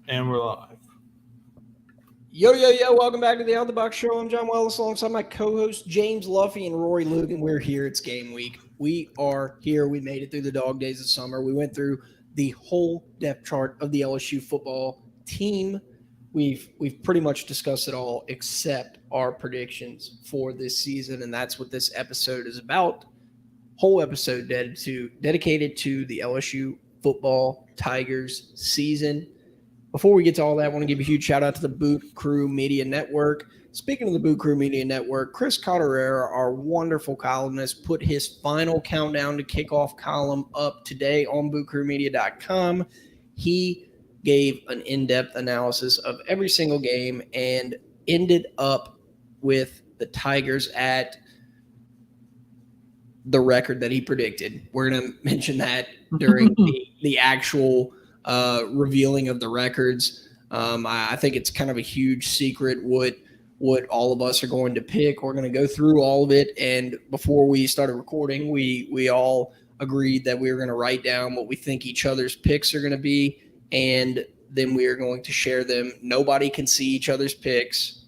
And we're live. Yo, yo, yo, welcome back to the Out the Box Show. I'm John Wellis alongside my co-host James Luffy and Rory Luke, and we're here. It's game week. We are here. We made it through the dog days of summer. We went through the whole depth chart of the LSU football team. We've pretty much discussed it all except our predictions for this season, and that's what this episode is about. Whole episode dedicated to the LSU football Tigers season. Before we get to all that, I want to give a huge shout out to the Boot Crew Media Network. Speaking of the Boot Crew Media Network, Chris Cotterera, our wonderful columnist, put his final countdown to kickoff column up today on bootcrewmedia.com. He gave an in-depth analysis of every single game and ended up with the Tigers at the record that he predicted. We're going to mention that during the actual revealing of the records. I think it's kind of a huge secret what all of us are going to pick. We're going to go through all of it, and before we started recording, we all agreed that we were going to write down what we think each other's picks are going to be, and then we are going to share them. Nobody can see each other's picks.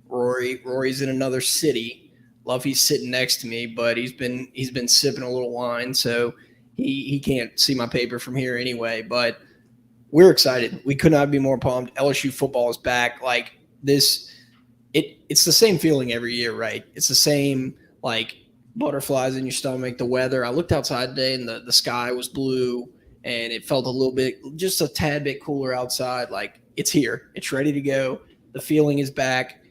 Rory's in another city. Luffy's sitting next to me, but he's been sipping a little wine, so he can't see my paper from here anyway. But we're excited. We could not be more pumped. LSU football is back. Like this, it's the same feeling every year, right? It's the same like butterflies in your stomach. The weather. I looked outside today, and the sky was blue, and it felt a little bit, just a tad bit cooler outside. Like it's here. It's ready to go. The feeling is back.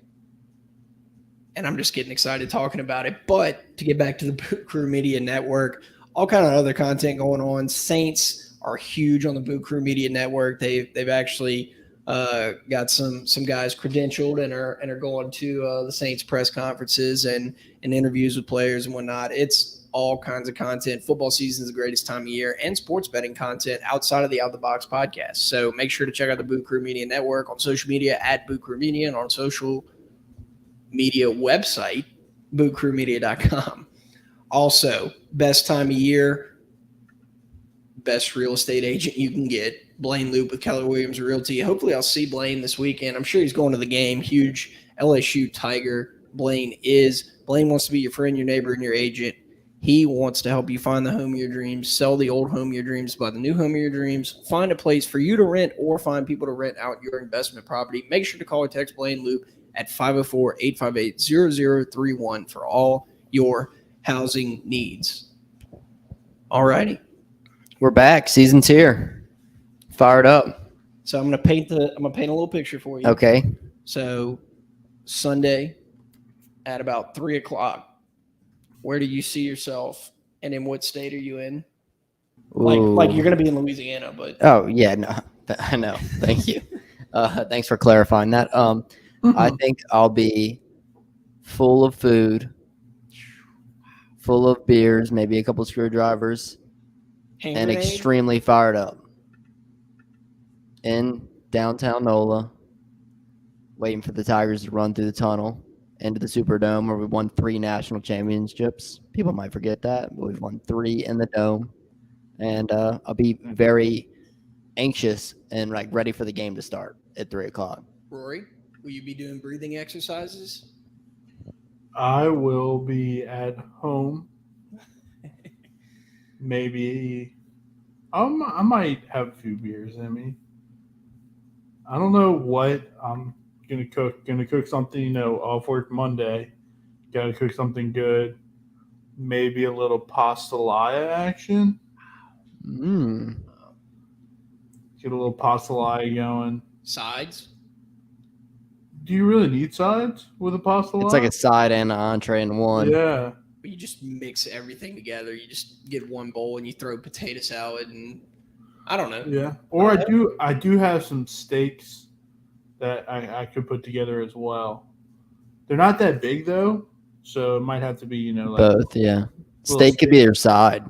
And I'm just getting excited talking about it. But to get back to the Boot Crew Media Network, all kind of other content going on. Saints are huge on the Boot Crew Media Network. They've actually got some guys credentialed and are going to the Saints press conferences and interviews with players and whatnot. It's all kinds of content. Football season is the greatest time of year, and sports betting content outside of the Out the Box podcast. So make sure to check out the Boot Crew Media Network on social media at Boot Crew Media and on social media website, bootcrewmedia.com. Also, best time of year, best real estate agent you can get, Blaine Loop with Keller Williams Realty. Hopefully I'll see Blaine this weekend. I'm sure he's going to the game. Huge LSU Tiger Blaine is. Blaine wants to be your friend, your neighbor, and your agent. He wants to help you find the home of your dreams, sell the old home of your dreams, buy the new home of your dreams, find a place for you to rent or find people to rent out your investment property. Make sure to call or text Blaine Loop at 504-858-0031 for all your housing needs. All righty. We're back. Season's here. Fired up. So I'm gonna paint a little picture for you. Okay. So Sunday at about 3:00, where do you see yourself, and in what state are you in? Like you're gonna be in Louisiana, but oh yeah, no, I know. Thank you. Thanks for clarifying that. I think I'll be full of food, full of beers, maybe a couple of screwdrivers, and extremely fired up. In downtown NOLA, waiting for the Tigers to run through the tunnel into the Superdome, where we won 3 national championships. People might forget that, but we've won 3 in the Dome. And I'll be very anxious and like ready for the game to start at 3:00. Rory, will you be doing breathing exercises? I will be at home. Maybe I might have a few beers in me. I don't know what I'm gonna cook. Gonna cook something, off work Monday. Gotta cook something good. Maybe a little pastelaya action. Get a little pastelaya going. Sides? Do you really need sides with a pastelaya? It's like a side and an entree in one. Yeah. But you just mix everything together. You just get one bowl and you throw potato salad and I don't know. Yeah. Or I do have some steaks that I could put together as well. They're not that big though, so it might have to be, like both, yeah. Steak could be your side.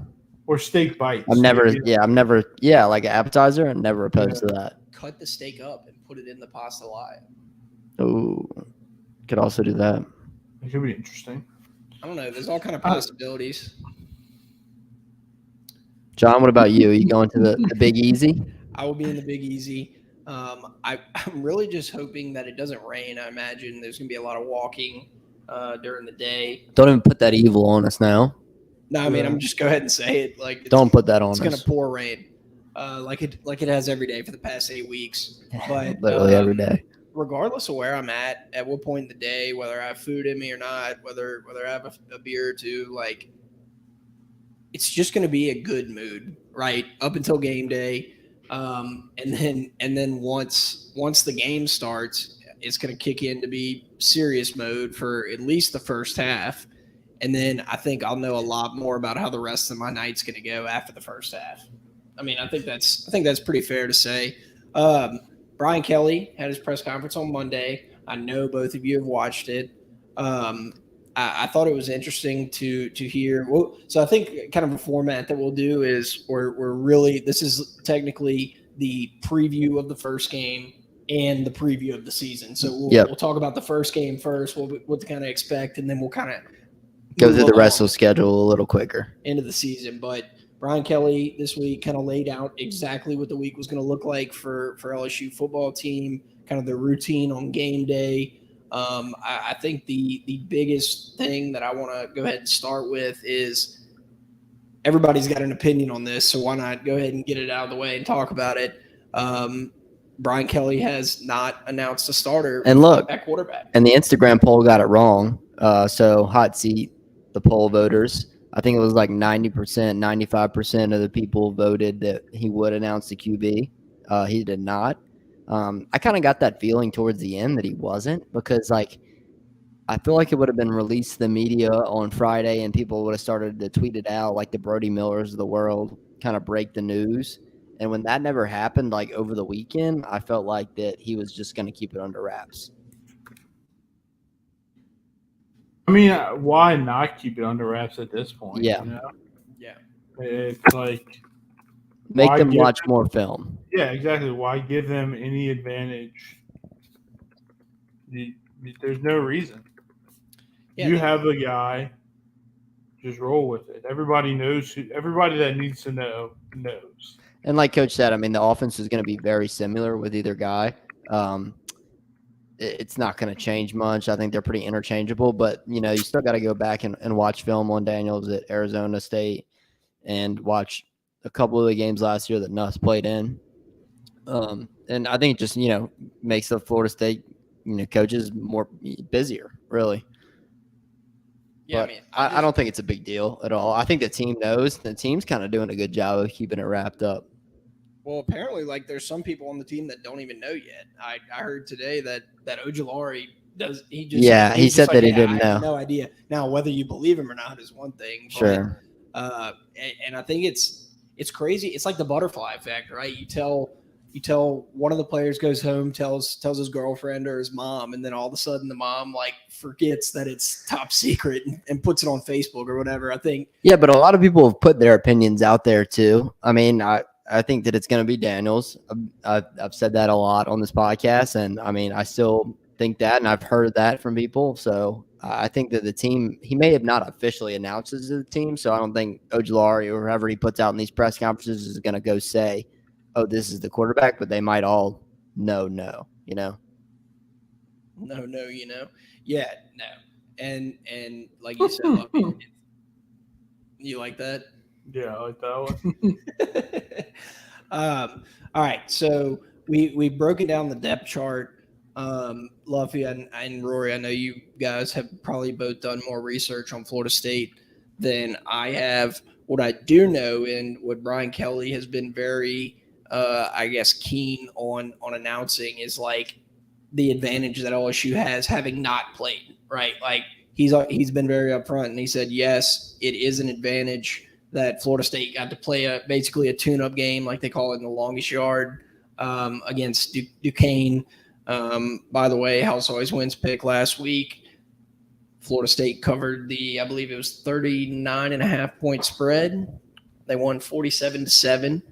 Or steak bites. I'm never, like an appetizer. I'm never opposed to that. Cut the steak up and put it in the pastelaya. Oh, could also do that. It could be interesting. I don't know. There's all kind of possibilities. John, what about you? Are you going to the Big Easy? I will be in the Big Easy. I'm really just hoping that it doesn't rain. I imagine there's going to be a lot of walking during the day. Don't even put that evil on us now. No, I mean, Yeah. I'm just go ahead and say it. Like, Don't put that it's on going to us. pour rain, like it has every day for the past 8 weeks. But Literally every day. regardless of where I'm at what point in the day, whether I have food in me or not, whether I have a beer or two, like it's just going to be a good mood, right, up until game day, and then once the game starts, it's going to kick in to be serious mode for at least the first half, and then I think I'll know a lot more about how the rest of my night's going to go after the first half. I mean, I think that's pretty fair to say. Um, Brian Kelly had his press conference on Monday. I know both of you have watched it. Um, I thought it was interesting to hear. Well, so I think kind of a format that we'll do is we're really, this is technically the preview of the first game and the preview of the season. So Yep. we'll talk about the first game first, what to kind of expect, and then we'll kind of Go through the rest of the schedule a little quicker. Into the season. But Brian Kelly this week kind of laid out exactly what the week was going to look like for LSU football team, kind of the routine on game day. I think the biggest thing that I want to go ahead and start with is everybody's got an opinion on this, so why not go ahead and get it out of the way and talk about it. Brian Kelly has not announced a starter And look, at quarterback. And the Instagram poll got it wrong. So hot seat, the poll voters, I think it was like 90%, 95% of the people voted that he would announce the QB. He did not. I kind of got that feeling towards the end that he wasn't, because like I feel like it would have been released to the media on Friday and people would have started to tweet it out, like the Brody Millers of the world kind of break the news. And when that never happened, like over the weekend, I felt like that he was just going to keep it under wraps. I mean, why not keep it under wraps at this point? Yeah. You know? Yeah. It's like, Make why them give watch more film. yeah, exactly. Why give them any advantage? There's no reason. Yeah, You have a guy, just roll with it. Everybody knows. Everybody that needs to know knows. And like Coach said, I mean, the offense is going to be very similar with either guy. It's not going to change much. I think they're pretty interchangeable, but, you know, you still got to go back and watch film on Daniels at Arizona State and watch a couple of the games last year that Nuss played in. And I think it just, you know, makes the Florida State, you know, coaches more busier, really. Yeah, But I don't think it's a big deal at all. I think the team knows. The team's kind of doing a good job of keeping it wrapped up. Well, apparently, like there's some people on the team that don't even know yet. I heard today that Ojulari does. He said that he didn't I have know. no idea. Now, whether you believe him or not is one thing. Sure. But, and I think it's crazy. It's like the butterfly effect, right? You tell one of the players goes home, tells his girlfriend or his mom, and then all of a sudden the mom like forgets that it's top secret and puts it on Facebook or whatever. I think. Yeah, but a lot of people have put their opinions out there too. I mean, I think that it's going to be Daniels. I've said that a lot on this podcast, and I mean, I still think that, and I've heard that from people. So I think that the team, he may have not officially announced it to the team, so I don't think Ojulari or whoever he puts out in these press conferences is going to go say, oh, this is the quarterback, but they might all know, you know? No, you know? Yeah, no. And like you said, Lucky, you like that? Yeah, I like that one. All right, so we broken down the depth chart. Luffy and Rory, I know you guys have probably both done more research on Florida State than I have. What I do know, and what Brian Kelly has been very, I guess, keen on announcing is like the advantage that LSU has having not played, right? Like he's been very upfront, and he said, yes, it is an advantage that Florida State got to play basically a tune-up game, like they call it in the longest yard, against Duquesne. By the way, House Always Wins pick last week. Florida State covered I believe it was 39.5-point spread. They won 47-7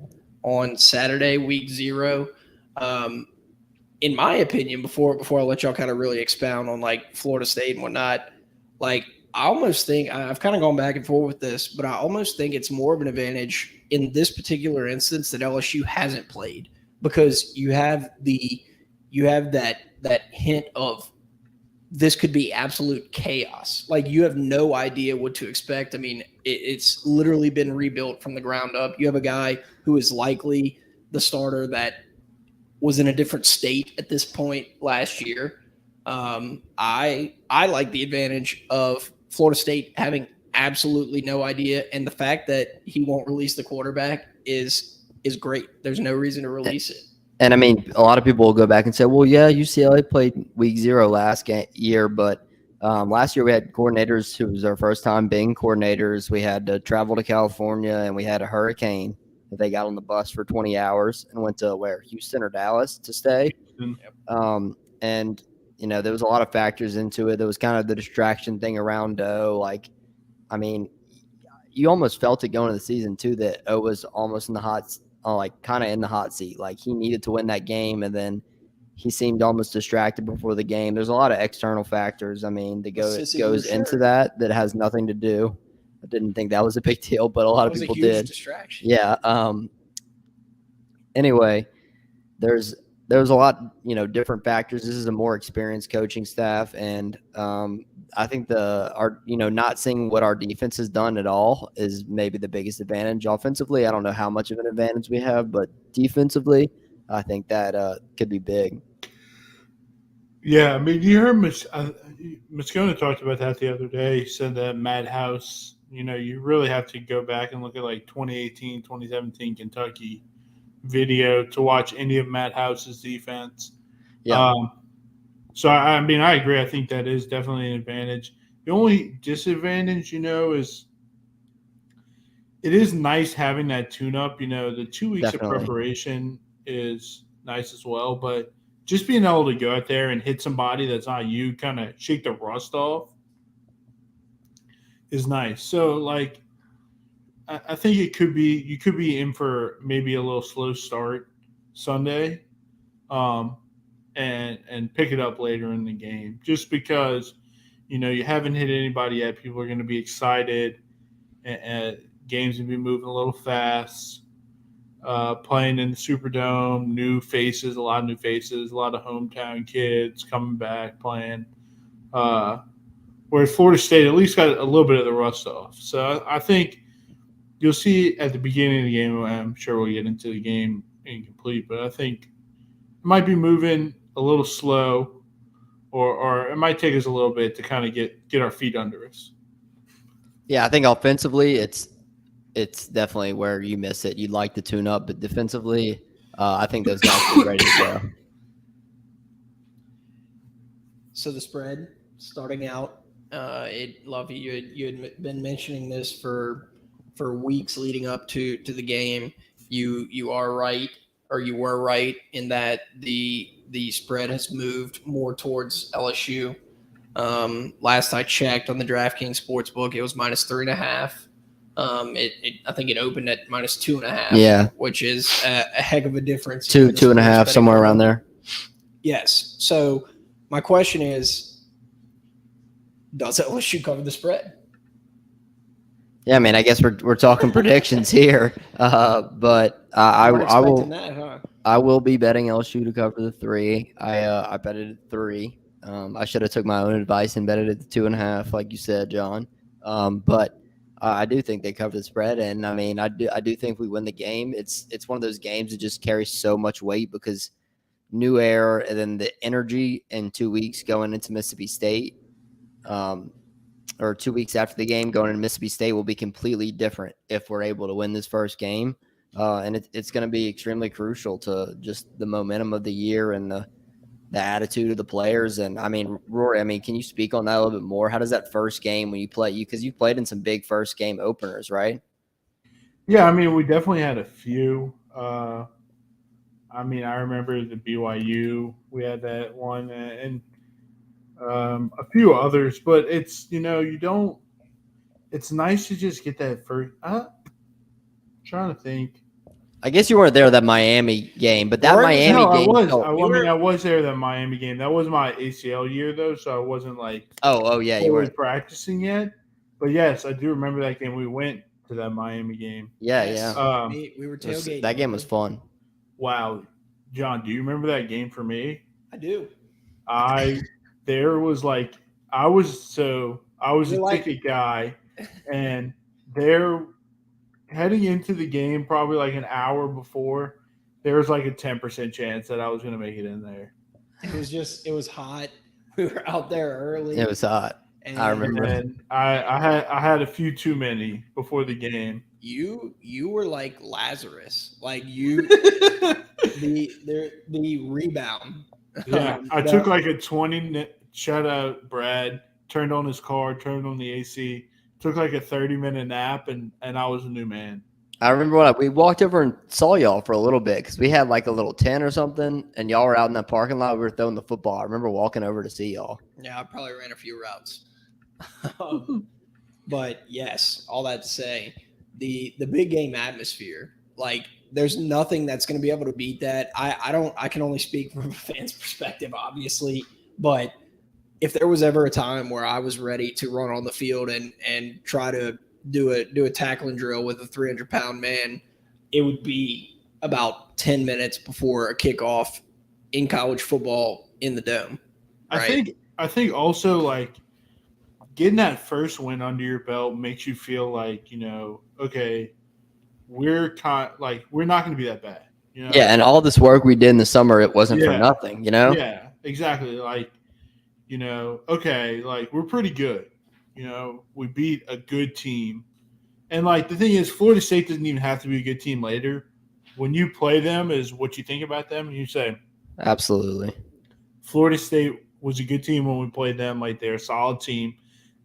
on Saturday, week 0. In my opinion, before I let y'all kind of really expound on like Florida State and whatnot, like I almost think I've kind of gone back and forth with this, but I almost think it's more of an advantage in this particular instance that LSU hasn't played because you have that hint of this could be absolute chaos. Like you have no idea what to expect. I mean, it's literally been rebuilt from the ground up. You have a guy who is likely the starter that was in a different state at this point last year. I like the advantage of Florida State having absolutely no idea, and the fact that he won't release the quarterback is great. There's no reason to release it. And I mean, a lot of people will go back and say, well, yeah, UCLA played week 0 last year, but last year we had coordinators who was our first time being coordinators. We had to travel to California, and we had a hurricane that they got on the bus for 20 hours and went to Houston or Dallas to stay. And, there was a lot of factors into it. There was kind of the distraction thing around O. Like, I mean, you almost felt it going into the season, too, that O was almost in the kind of in the hot seat. Like he needed to win that game, and then he seemed almost distracted before the game. There's a lot of external factors. I mean, that goes into that has nothing to do. I didn't think that was a big deal, but a lot of people did. Distraction. Yeah. Anyway, there's a lot, different factors. This is a more experienced coaching staff, and I think not seeing what our defense has done at all is maybe the biggest advantage. Offensively, I don't know how much of an advantage we have, but defensively, I think that could be big. Yeah, I mean, you heard Moscona talked about that the other day. He said that Madhouse, you really have to go back and look at like 2018, 2017 Kentucky video to watch any of Madhouse's defense. Yeah. So, I mean, I agree. I think that is definitely an advantage. The only disadvantage, is it is nice having that tune-up. The 2 weeks Definitely. of preparation is nice as well. But just being able to go out there and hit somebody that's not you, kind of shake the rust off, is nice. So, like, I think you could be in for maybe a little slow start Sunday. And pick it up later in the game. Just because, you haven't hit anybody yet, people are going to be excited, and games will be moving a little fast. Playing in the Superdome, a lot of new faces, a lot of hometown kids coming back playing. Whereas Florida State at least got a little bit of the rust off. So I think you'll see at the beginning of the game. I'm sure we'll get into the game incomplete, but I think it might be moving a little slow, or it might take us a little bit to kind of get our feet under us. Yeah, I think offensively, it's definitely where you miss it. You'd like to tune up, but defensively, I think those guys are ready to go. So the spread starting out, Lovey, you had been mentioning this for weeks leading up to the game. You are right, or you were right in that the spread has moved more towards LSU. Last I checked on the DraftKings Sportsbook, it was -3.5. I think it opened at -2.5. Yeah, which is a heck of a difference. 2.5, somewhere around there. Yes. So my question is, does LSU cover the spread? Yeah, I mean, I guess we're talking predictions here, but I will. That, huh? I will be betting LSU to cover the 3. I bet it at 3. I should have took my own advice and bet it at 2.5, like you said, John. But I do think they cover the spread, and I mean, I do think we win the game. It's one of those games that just carries so much weight because new air, and then the energy in 2 weeks going into Mississippi State. Or 2 weeks after the game going into Mississippi State will be completely different if we're able to win this first game. And it's going to be extremely crucial to just the momentum of the year and the attitude of the players. And, I mean, Rory, can you speak on that a little bit more? How does that first game when you play – because you've played in some big first game openers, right? Yeah, we definitely had a few. I remember the BYU. We had that one. And a few others, but it's it's nice to just get that first. Trying to think. I guess you weren't there that Miami game, but that Miami game. I was there that Miami game. That was my ACL year though, so I wasn't like yeah, you weren't practicing yet. But yes, I do remember that game. We went to that Miami game. Yeah. We were tailgating. That game was fun. Wow, John, do you remember that game for me? I do. I there was like I was You're a like, ticket guy, and they're heading into the game probably like an hour before. There was like a 10% chance that I was going to make it in there, it was hot. We were out there early. It was hot. I And remember. and I had a few too many before the game. you were like Lazarus. Like the rebound. Yeah, I took That like a 20. Shout out Brad. Turned on his car, turned on the AC. Took like a 30-minute nap, and I was a new man. I remember when we walked over and saw y'all for a little bit because we had like a little tent or something, and y'all were out in that parking lot. We were throwing the football. I remember walking over to see y'all. Yeah, I probably ran a few routes. But yes, all that to say, the big game atmosphere, like there's nothing that's going to be able to beat that. I can only speak from a fan's perspective, obviously, but if there was ever a time where I was ready to run on the field and try to do a tackling drill with a 300-pound man, it would be about 10 minutes before a kickoff in college football in the dome. I Right? think also like getting that first win under your belt makes you feel like okay, we're not going to be that bad. Yeah, and all this work we did in the summer, it wasn't for Yeah, nothing, you know? yeah, exactly. Like okay, like we're pretty good. We beat a good team, and like the thing is, Florida State doesn't even have to be a good team later. When you play them, is what you think about them. You say Absolutely. Florida State was a good team when we played them. Like they're a solid team,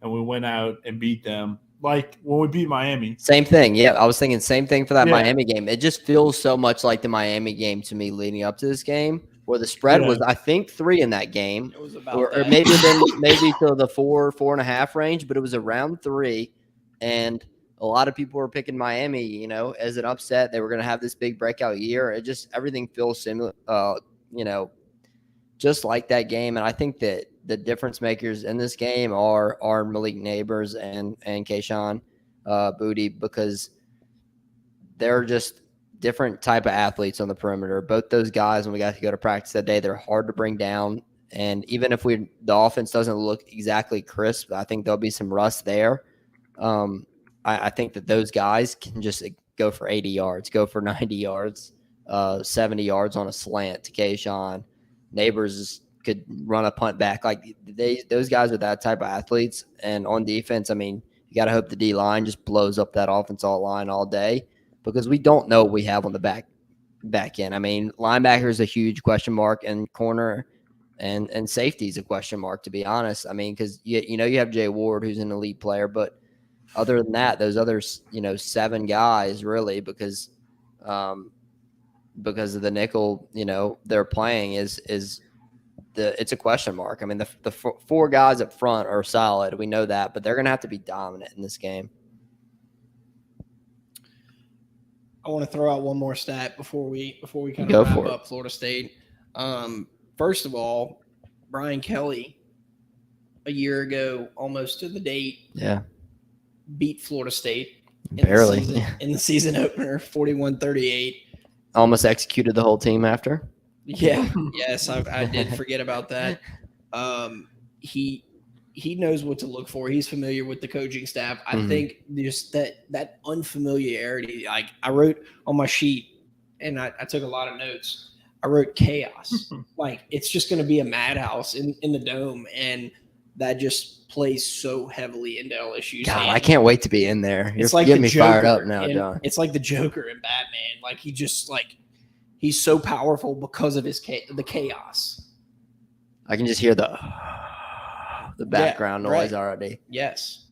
and we went out and beat them. Like when we beat Miami. Same thing. Yeah, I was thinking same thing for that Yeah, Miami game. It just feels so much like the Miami game to me leading up to this game, where the spread yeah. was, I think, 3 in that game, It was about or that. maybe to the 4.5 range, but it was around 3, and a lot of people were picking Miami, as an upset. They were going to have this big breakout year. It just everything feels similar, you know, just like that game. And I think that the difference makers in this game are Malik Neighbors and Kayshawn Booty, because they're just different type of athletes on the perimeter. Both those guys, when we got to go to practice that day, they're hard to bring down. And even if the offense doesn't look exactly crisp, I think there'll be some rust there. I think that those guys can just go for 80 yards, go for 90 yards, 70 yards on a slant to Kayshawn. Neighbors could run a punt back. Like those guys are that type of athletes. And on defense, I mean, you got to hope the D line just blows up that offensive line all day, because we don't know what we have on the back end. I mean, linebacker is a huge question mark, and corner and safety is a question mark, to be honest. I mean, because you have Jay Ward, who's an elite player, but other than that, those other 7 guys really, because of the nickel they're playing is it's a question mark. I mean, the 4 guys up front are solid, we know that, but they're gonna have to be dominant in this game. I want to throw out one more stat before we kind Go of wrap for it. up Florida State. First of all, Brian Kelly a year ago, almost to the date, Yeah, beat Florida State barely. in the season opener, 41-38. Almost executed the whole team after. Yeah, yes, I did forget about that. He knows what to look for. He's familiar with the coaching staff. I think just that unfamiliarity. Like I wrote on my sheet, and I took a lot of notes. I wrote chaos. Like it's just going to be a madhouse in the dome, and that just plays so heavily into LSU's God, hand. I can't wait to be in there. It's like getting the me fired Joker up now, John. It's like the Joker in Batman. Like he just he's so powerful because of the chaos. I can just hear the background noise right. already. Yes.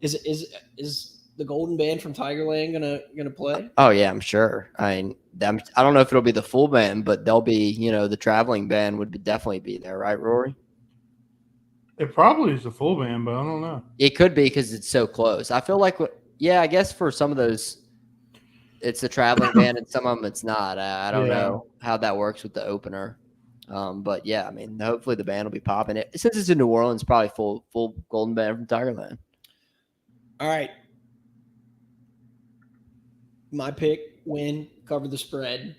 Is the Golden Band from Tigerland gonna play? Oh yeah, I'm sure. I mean, I don't know if it'll be the full band, but they'll be, the traveling band would definitely be there, right, Rory? It probably is a full band, but I don't know. It could be because it's so close. I feel like, I guess for some of those, it's a traveling band, and some of them it's not. I don't know how that works with the opener. But yeah, I mean, hopefully the band will be popping. Since it's in New Orleans, probably full Golden Band from Tigerland. All right. My pick, win, cover the spread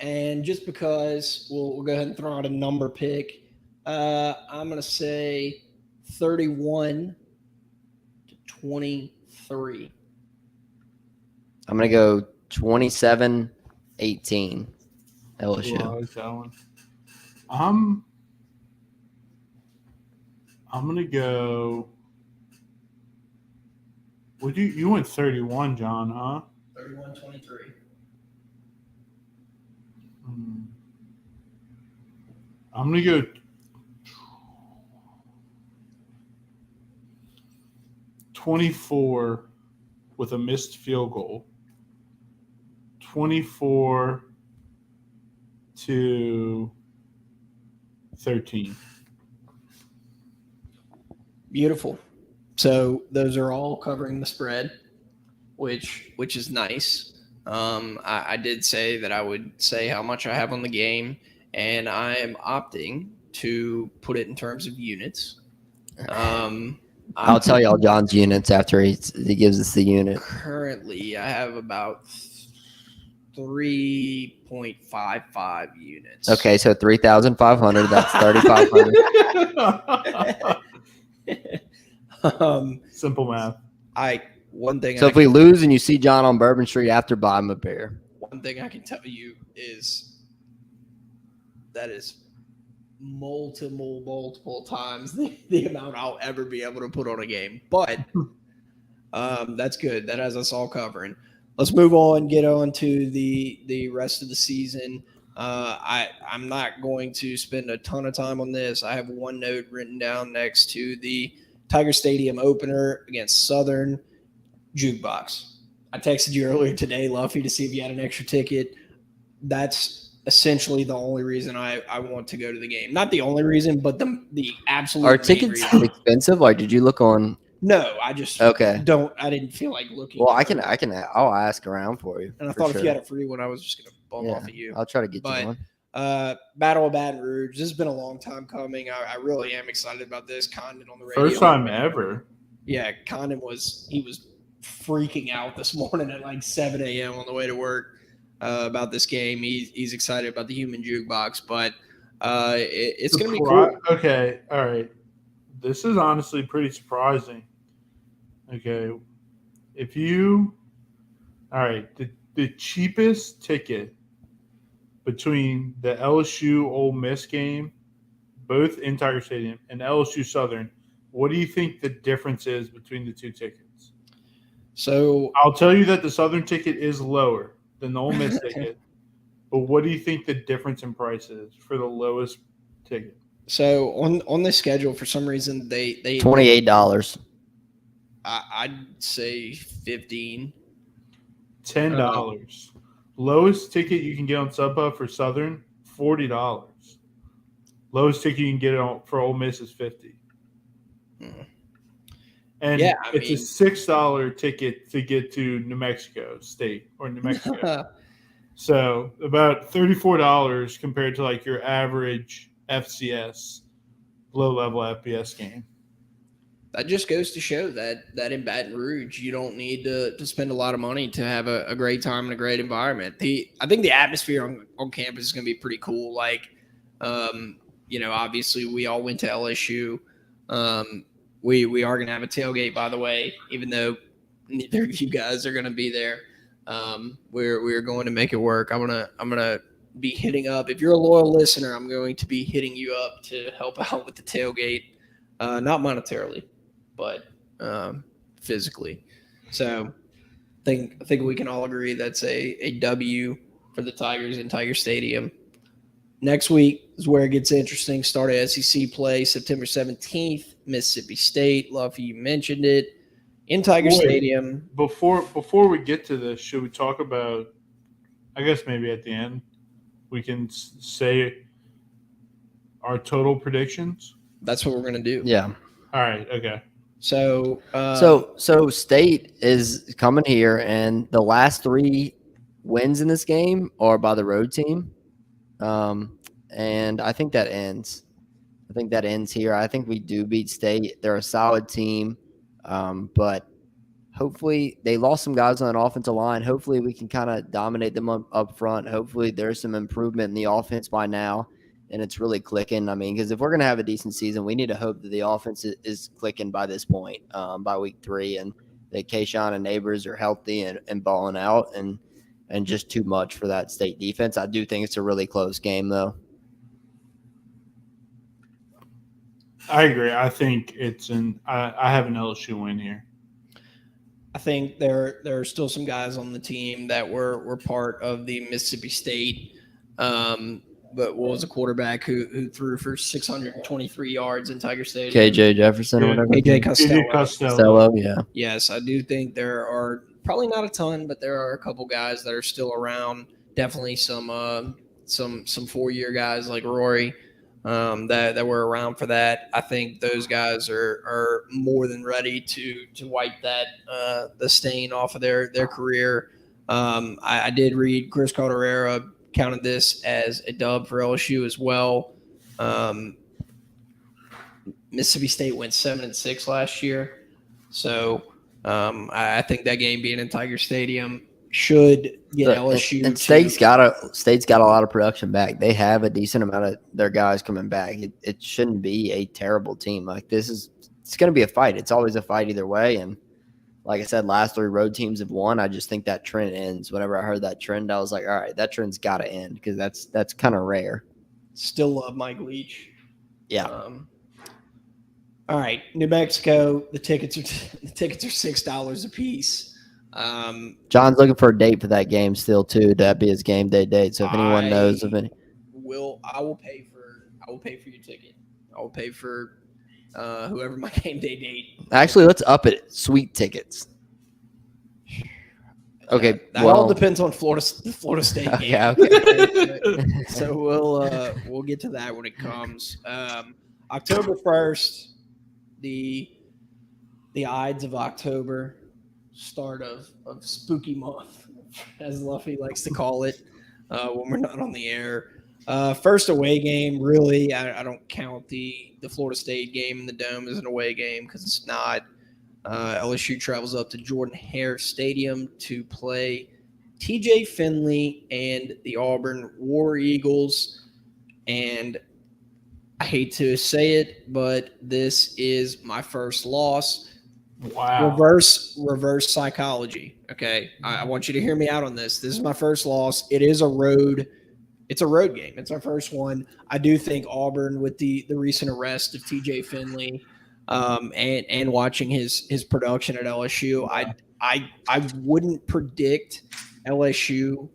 And just because we'll go ahead and throw out a number pick, I'm going to say 31-23. I'm going to go 27-18 Ooh, I LSU. like that one. I'm gonna go. Would you went 31, John? Huh? 31-23. Hmm. I'm gonna go 24 with a missed field goal. 24 to 13. Beautiful. So those are all covering the spread, which is nice. I did say that I would say how much I have on the game, and I am opting to put it in terms of units. I'll tell y'all John's units after he gives us the unit. Currently, I have about 3.55 units. Okay, so 3,500. That's 3,500. Simple math. One thing. So if we lose and you see John on Bourbon Street after, buy him a beer. One thing I can tell you is that is multiple times the amount I'll ever be able to put on a game. But that's good. That has us all covering. Let's move on, get on to the rest of the season. I'm not going to spend a ton of time on this. I have one note written down next to the Tiger Stadium opener against Southern Jukebox. I texted you earlier today, Luffy, to see if you had an extra ticket. That's essentially the only reason I want to go to the game. Not the only reason, but the absolute Are main tickets reason. expensive? Or did you look on? No, I just Okay. I didn't feel like looking. Well, I'll ask around for you. And I for thought sure. if you had a free one, I was just gonna bum off of you. I'll try to get But you one. Battle of Baton Rouge. This has been a long time coming. I really am excited about this. Condon on the radio. First time ever. Yeah, Condon was freaking out this morning at like 7 a.m. on the way to work about this game. He's excited about the human jukebox, but it's going to be cool. Okay, all right. This is honestly pretty surprising. Okay, all right, the cheapest ticket between the LSU Ole Miss game, both in Tiger Stadium, and LSU Southern, what do you think the difference is between the two tickets? So I'll tell you that the Southern ticket is lower than the Ole Miss ticket, but what do you think the difference in price is for the lowest ticket? So on the schedule, for some reason they $28. I'd say 15. $10. Lowest ticket you can get on StubHub for Southern, $40. Lowest ticket you can get for Ole Miss is $50. And it's a $6 ticket to get to New Mexico State or New Mexico. So about $34 compared to like your average FCS low-level FBS game. That just goes to show that in Baton Rouge, you don't need to spend a lot of money to have a great time and a great environment. I think the atmosphere on campus is going to be pretty cool. Like, obviously we all went to LSU. We are going to have a tailgate, by the way, even though neither of you guys are going to be there. We're going to make it work. I'm gonna be hitting up. If you're a loyal listener, I'm going to be hitting you up to help out with the tailgate, not monetarily, but physically. So I think we can all agree that's a W for the Tigers in Tiger Stadium. Next week is where it gets interesting. Start of SEC play, September 17th, Mississippi State. Luffy, you mentioned it. In Tiger Stadium. Before we get to this, should we talk about, I guess maybe at the end, we can say our total predictions? That's what we're going to do. Yeah. All right, okay. So State is coming here, and the last 3 wins in this game are by the road team. And I think that ends. here. I think we do beat State. They're a solid team. But hopefully they lost some guys on an offensive line. Hopefully we can kind of dominate them up front. Hopefully there's some improvement in the offense by now, and it's really clicking. I mean, because if we're going to have a decent season, we need to hope that the offense is clicking by this point, by week 3, and that Kayshawn and Neighbors are healthy and balling out, and just too much for that state defense. I do think it's a really close game, though. I agree. I think I have an LSU win here. I think there are still some guys on the team that were part of the Mississippi State, but what was a quarterback who threw for 623 yards in Tiger Stadium? KJ Jefferson or whatever. KJ Costello. Costello, yeah. Yes, I do think there are probably not a ton, but there are a couple guys that are still around. Definitely some 4-year guys like Rory that were around for that. I think those guys are more than ready to wipe that the stain off of their career. I did read Chris Calderera counted this as a dub for LSU as well. Mississippi State went 7-6 last year, so I think that game being in Tiger Stadium should get LSU. And State's got a lot of production back. They have a decent amount of their guys coming back. It shouldn't be a terrible team. Like it's going to be a fight. It's always a fight either way. And like I said, last 3 road teams have won. I just think that trend ends. Whenever I heard that trend, I was like, all right, that trend's got to end because that's kind of rare. Still love Mike Leach. Yeah. All right, New Mexico. The tickets are $6 a piece. John's looking for a date for that game still too. That'd be his game day date. So if anyone knows of any, I will pay for your ticket. I will pay for whoever my game day date. Actually, let's up it. Sweet tickets. Okay, that all depends on the Florida State game. Okay. So we'll get to that when it comes. October 1st, the Ides of October, start of spooky month, as Luffy likes to call it, when we're not on the air. First away game, really, I don't count the Florida State game in the Dome as an away game because it's not. LSU travels up to Jordan-Hare Stadium to play TJ Finley and the Auburn War Eagles. And I hate to say it, but this is my first loss. Wow. Reverse psychology. Okay. I want you to hear me out on this. This is my first loss. It's a road game. It's our first one. I do think Auburn, with the recent arrest of TJ Finley, and watching his production at LSU, I wouldn't predict LSU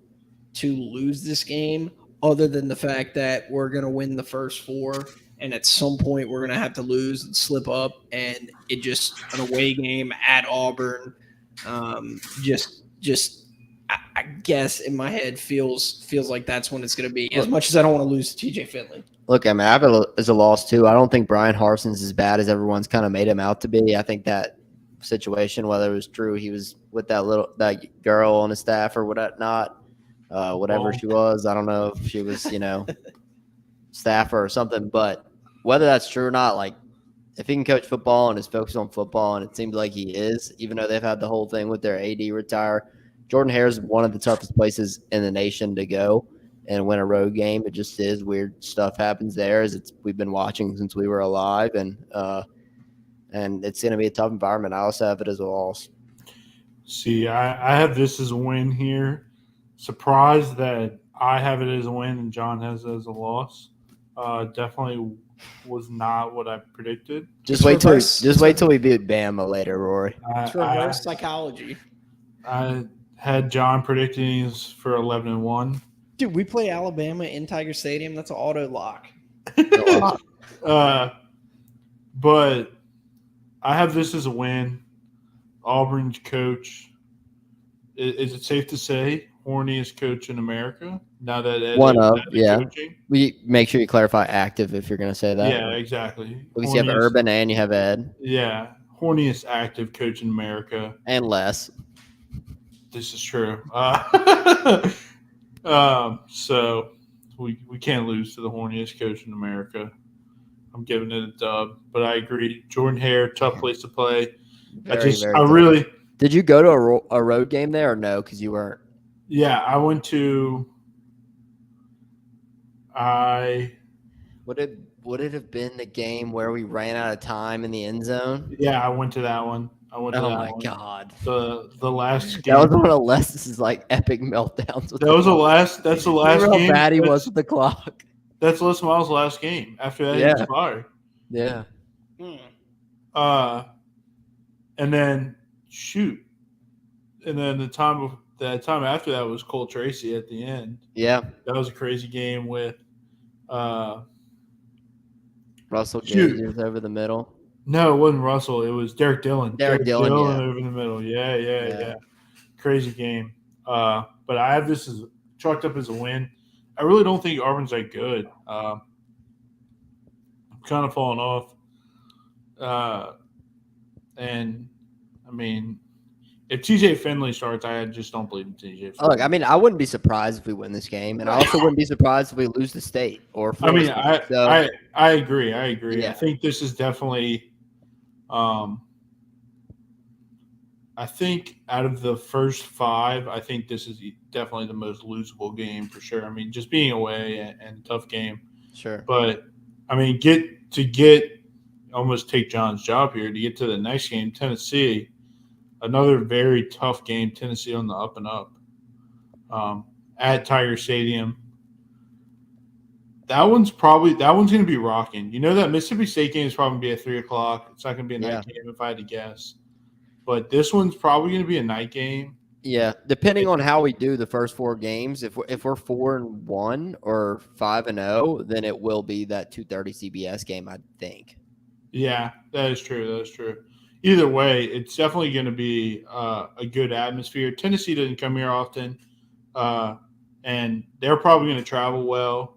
to lose this game other than the fact that we're going to win the first 4, and at some point we're going to have to lose and slip up, and it just an away game at Auburn, I guess in my head feels like that's when it's going to be. As much as I don't want to lose to TJ Finley. Look, I mean, I have it as a loss too. I don't think Brian Harson's as bad as everyone's kind of made him out to be. I think that situation, whether it was true, he was with that girl on his staff or whatnot, whatever she was. I don't know if she was, staffer or something. But whether that's true or not, like if he can coach football and is focused on football, and it seems like he is, even though they've had the whole thing with their AD retire, Jordan-Hare is one of the toughest places in the nation to go and win a road game. It just is. Weird stuff happens there. We've been watching since we were alive, and it's going to be a tough environment. I also have it as a loss. See, I have this as a win here. Surprised that I have it as a win and John has it as a loss. Definitely was not what I predicted. Just wait till we beat Bama later, Rory. It's reverse psychology. I had John predicting these for 11-1. Dude, we play Alabama in Tiger Stadium. That's an auto lock. But I have this as a win. Auburn's coach. Is it safe to say horniest coach in America? Now that Ed coaching? We make sure you clarify active if you're going to say that. Yeah, exactly. Because you have Urban and you have Ed. Yeah, horniest active coach in America. And less. This is true. So we can't lose to the horniest coach in America. I'm giving it a dub, but I agree. Jordan-Hare, tough place to play. I really Did you go to a road game there or no? Because you weren't. Yeah, I went to. I Would it have been the game where we ran out of time in the end zone? Yeah, I went to that one. I went to Oh that my one. god. The last That was game. one of Les's like epic meltdowns with That the was the clock. last. That's the You last remember how game. bad he was with the clock. That's Les Miles' last game. After that, he Yeah. was fired. Yeah. And then shoot, and then the time after that was Cole Tracy at the end. Yeah. That was a crazy game with. Russell Shoot. Gage was over the middle. No, it wasn't Russell. It was Derek Dillon. Derek Dillon, yeah. over the middle. Yeah. Yeah. Crazy game. But I have this as chalked up as a win. I really don't think Auburn's that good. I'm kind of falling off. And I mean, if TJ Finley starts, I just don't believe in TJ Finley. Oh, look, I mean, I wouldn't be surprised if we win this game, and I also wouldn't be surprised if we lose the state or Florida State. So, I agree. Yeah. I think this is definitely I think out of the first 5, I think this is definitely the most losable game for sure. I mean, just being away and tough game. sure. But I mean, almost take John's job here to get to the next game, Tennessee. Another very tough game. Tennessee on the up and up at Tiger Stadium. That one's going to be rocking. You know that Mississippi State game is probably going to be at 3:00. It's not going to be a night game if I had to guess. But this one's probably going to be a night game. Yeah, depending on how we do the first 4 games, if we're 4-1 or 5-0, then it will be that 2:30 CBS game, I think. Yeah, that is true. Either way, it's definitely going to be a good atmosphere. Tennessee doesn't come here often, and they're probably going to travel well.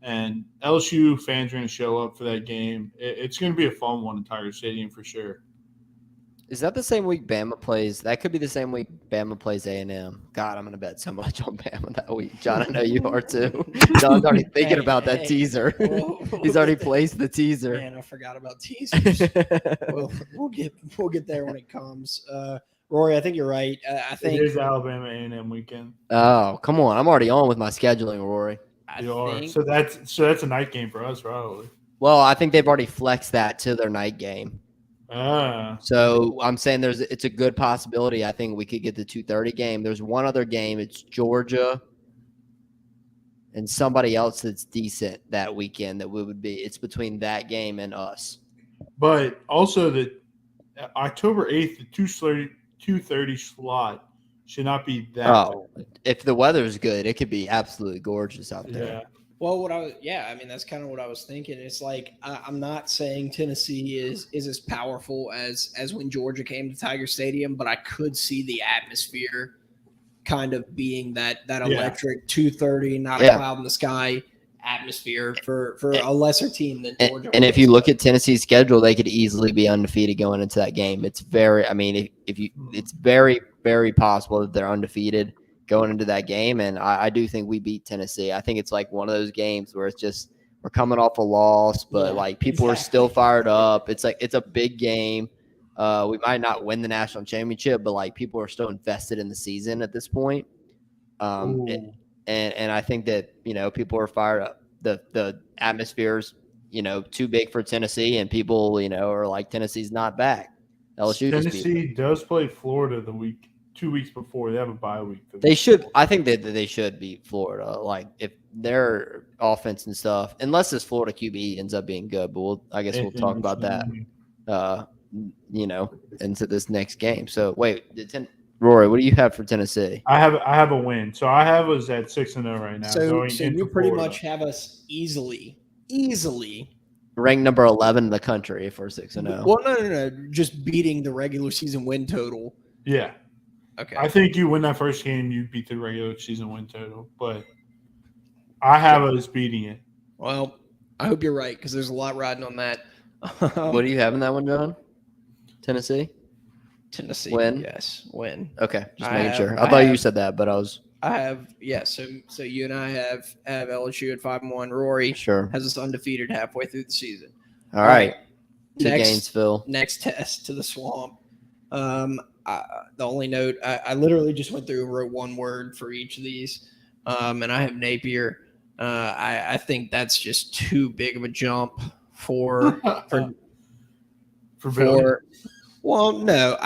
And LSU fans are going to show up for that game. It's going to be a fun one in Tiger Stadium for sure. Is that the same week Bama plays? That could be the same week Bama plays A&M. God, I'm going to bet so much on Bama that week. John, I know you are too. John's already thinking about that teaser. He's already placed the teaser. Man, I forgot about teasers. we'll get there when it comes. Rory, I think you're right. I think it is Alabama A&M weekend. Oh, come on. I'm already on with my scheduling, Rory. So that's a night game for us, probably. Well, I think they've already flexed that to their night game. So I'm saying it's a good possibility. I think we could get the 2:30 game. There's one other game. It's Georgia and somebody else that's decent that weekend that we would be. It's between that game and us. But also the October 8th, the 2:30 slot should not be that. Oh, if the weather's good, it could be absolutely gorgeous out there. Yeah. Well, I mean, that's kind of what I was thinking. It's like I'm not saying Tennessee is as powerful as when Georgia came to Tiger Stadium, but I could see the atmosphere kind of being that electric 2:30, not a cloud in the sky atmosphere for a lesser team than Georgia. And if you look at Tennessee's schedule, they could easily be undefeated going into that game. It's it's very, very possible that they're undefeated going into that game, and I do think we beat Tennessee. I think it's like one of those games where it's just we're coming off a loss, but people are still fired up. It's like it's a big game. We might not win the national championship, but people are still invested in the season at this point. And I think that people are fired up. The atmosphere's too big for Tennessee, and people are like Tennessee's not back. LSU Tennessee does play Florida 2 weeks before. They have a bye week. They should. I think that they should beat Florida. Like if their offense and stuff, unless this Florida QB ends up being good. But I guess we'll talk about that. Into this next game. So wait, Rory, what do you have for Tennessee? I have a win. So I have us at 6-0 right now. So you pretty much have us easily ranked number 11 in the country if we're 6-0. Well, no, just beating the regular season win total. Yeah. Okay. I think you win that first game, you beat the regular season win total, but I have us beating it. Well, I hope you're right because there's a lot riding on that. What do you have in that one, John? Tennessee win. Yes, win. Okay, just making sure. I thought you said that, but I have So you and I have LSU at 5-1. Rory has us undefeated halfway through the season. All right. Next, Gainesville. Next test to the Swamp. The only note I literally just went through and wrote one word for each of these, and I have Napier. I think that's just too big of a jump for Billy. Well, no,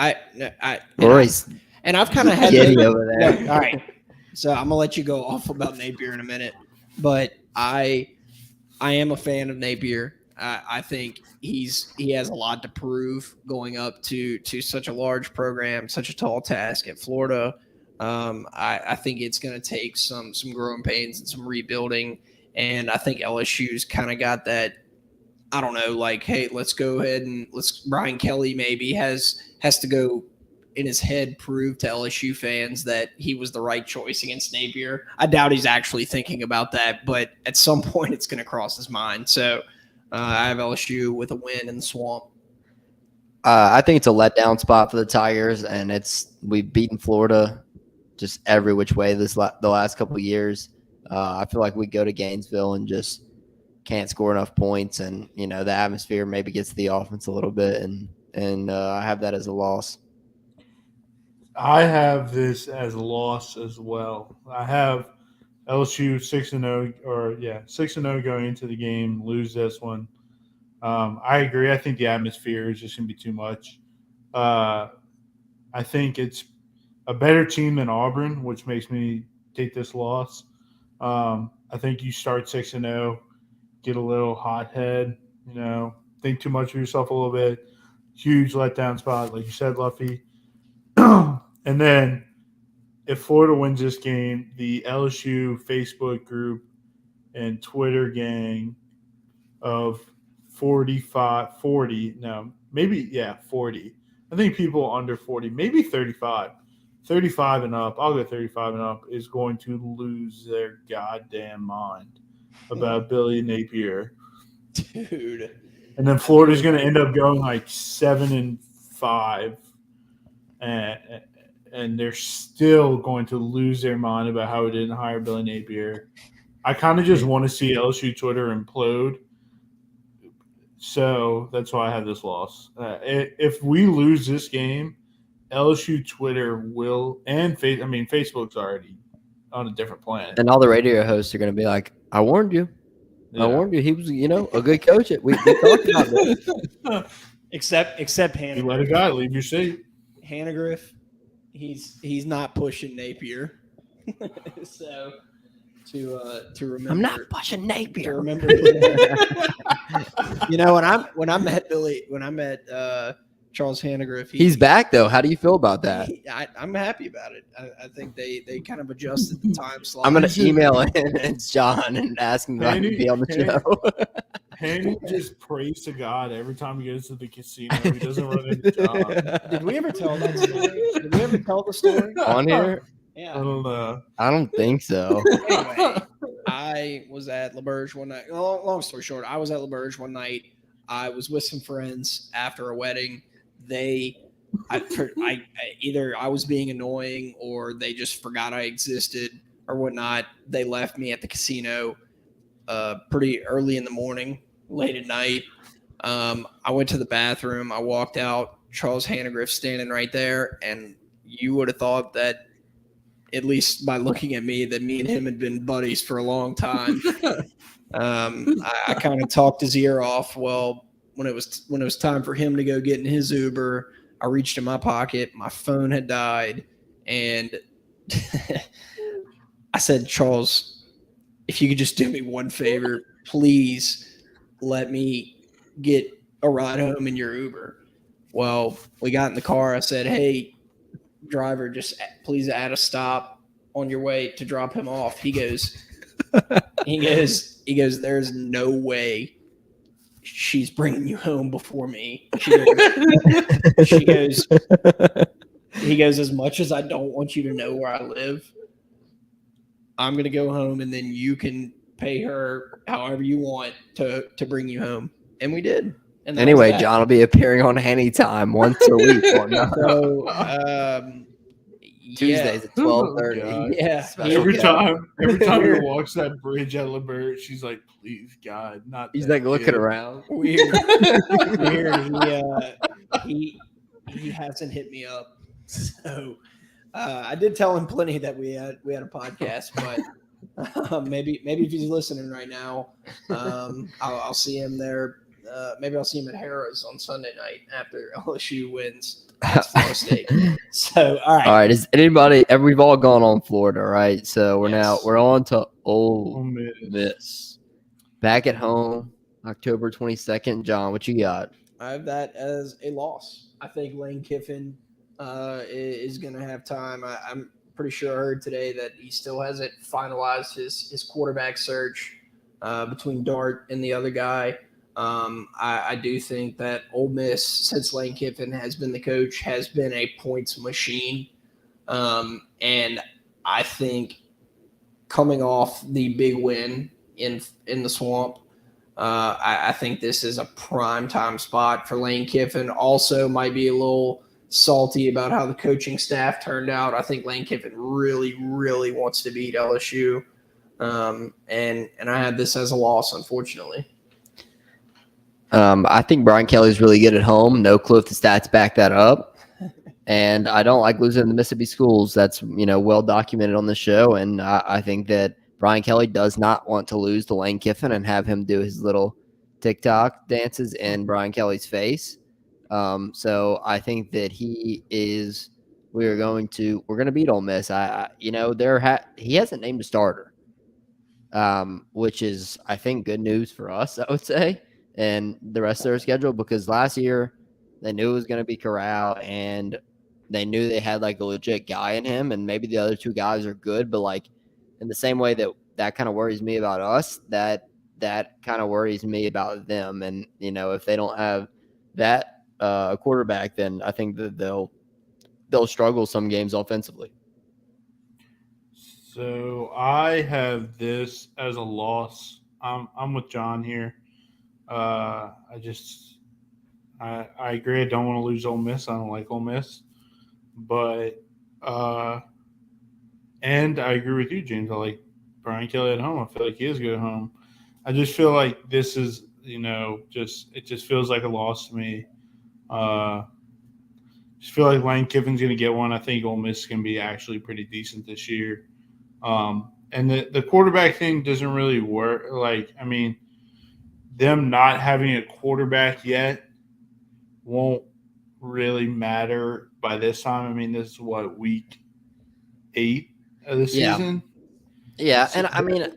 Royce, and I've kind of had giddy over there. All right, so I'm gonna let you go off about Napier in a minute, but I am a fan of Napier. I think he has a lot to prove going up to such a large program, such a tall task at Florida. I think it's going to take some growing pains and some rebuilding, and I think LSU's kind of got that. I don't know, like, hey, let's go ahead and Brian Kelly maybe has to go in his head prove to LSU fans that he was the right choice against Napier. I doubt he's actually thinking about that, but at some point it's going to cross his mind. So I have LSU with a win in the Swamp. I think it's a letdown spot for the Tigers, and we've beaten Florida just every which way the last couple of years. I feel like we go to Gainesville and just can't score enough points, and the atmosphere maybe gets the offense a little bit, and I have that as a loss. I have this as a loss as well. I have LSU 6-0 6-0 going into the game, lose this one. I agree. I think the atmosphere is just going to be too much. I think it's a better team than Auburn, which makes me take this loss. I think you start 6-0, get a little hot head, think too much of yourself a little bit. Huge letdown spot, like you said, Luffy. And then if Florida wins this game, the LSU Facebook group and Twitter gang of 40. I think people under 40, maybe 35 and up, I'll go 35 and up, is going to lose their goddamn mind about Billy Napier. Dude. And then Florida's going to end up going like 7-5, and they're still going to lose their mind about how we didn't hire Billy Napier. I kind of just want to see LSU Twitter implode. So that's why I have this loss. If we lose this game, LSU Twitter will, and Facebook's already on a different planet. And all the radio hosts are going to be like, I warned you. Yeah. I warned you. He was, a good coach. We talked about this. Except Hannah. You let a guy leave your seat. Hannah, he's not pushing Napier. So to remember, I'm not pushing Napier. To remember, when I met Charles Hannegriff, he's back though. How do you feel about that? I'm happy about it. I think they kind of adjusted the time slot. I'm gonna email in it's John and ask him if I can be on the show. Hanny just prays to God every time he goes to the casino. He doesn't run into John. Did we ever tell that story? Did we ever tell the story on here? Yeah. I don't know. I don't think so. Anyway, I was at LaBerge one night. Long story short, I was at LaBerge one night. I was with some friends after a wedding. Either I was being annoying or they just forgot I existed or whatnot. They left me at the casino pretty early in the morning, late at night. I went to the bathroom. I walked out. Charles Hannegriff standing right there, and you would have thought that, at least by looking at me, that me and him had been buddies for a long time. I kind of talked his ear off. Well, when it was time for him to go get in his Uber, I reached in my pocket. My phone had died, and I said, Charles, if you could just do me one favor, please let me get a ride home in your Uber. Well, we got in the car. I said, hey, driver, just please add a stop on your way to drop him off. He goes, there's no way she's bringing you home before me. He goes, as much as I don't want you to know where I live, I'm going to go home and then you can pay her however you want to bring you home. And we did. And anyway, John will be appearing on Any Time once a week. So, Tuesdays at 12:30. Yeah. Every time he walks that bridge at LaBerge, she's like, "Please, God, not." He's like looking around. Weird. He hasn't hit me up So I did tell him plenty that we had a podcast, but maybe if he's listening right now, I'll see him there. Maybe I'll see him at Harrah's on Sunday night after LSU wins against Florida State. So all right. All right. Is anybody? We've all gone on Florida, right? So we're on to Ole Miss. Back at home, October 22nd. John, what you got? I have that as a loss. I think Lane Kiffin is going to have time. I'm pretty sure I heard today that he still hasn't finalized his quarterback search between Dart and the other guy. I do think that Ole Miss, since Lane Kiffin has been the coach, has been a points machine. And I think coming off the big win in the Swamp, I think this is a prime time spot for Lane Kiffin. Also might be a little salty about how the coaching staff turned out. I think Lane Kiffin really, really wants to beat LSU. And I had this as a loss, unfortunately. I think Brian Kelly's really good at home. No clue if the stats back that up. And I don't like losing the Mississippi schools. That's, well documented on the show. And I think that Brian Kelly does not want to lose to Lane Kiffin and have him do his little TikTok dances in Brian Kelly's face. So I think that we're going to beat Ole Miss. He hasn't named a starter, which is, I think, good news for us, I would say, and the rest of their schedule, because last year they knew it was going to be Corral and they knew they had like a legit guy in him, and maybe the other two guys are good, but like in the same way that kind of worries me about us, that kind of worries me about them. And, if they don't have that quarterback, then I think that they'll struggle some games offensively. So I have this as a loss. I'm with John here. I agree. I don't want to lose Ole Miss. I don't like Ole Miss, but and I agree with you, James. I like Brian Kelly at home. I feel like he is good at home. I just feel like this is, it just feels like a loss to me. Just feel like Lane Kiffin's going to get one. I think Ole Miss is going to be actually pretty decent this year. And the quarterback thing doesn't really work. Them not having a quarterback yet won't really matter by this time. This is week 8 of the season. Yeah, so and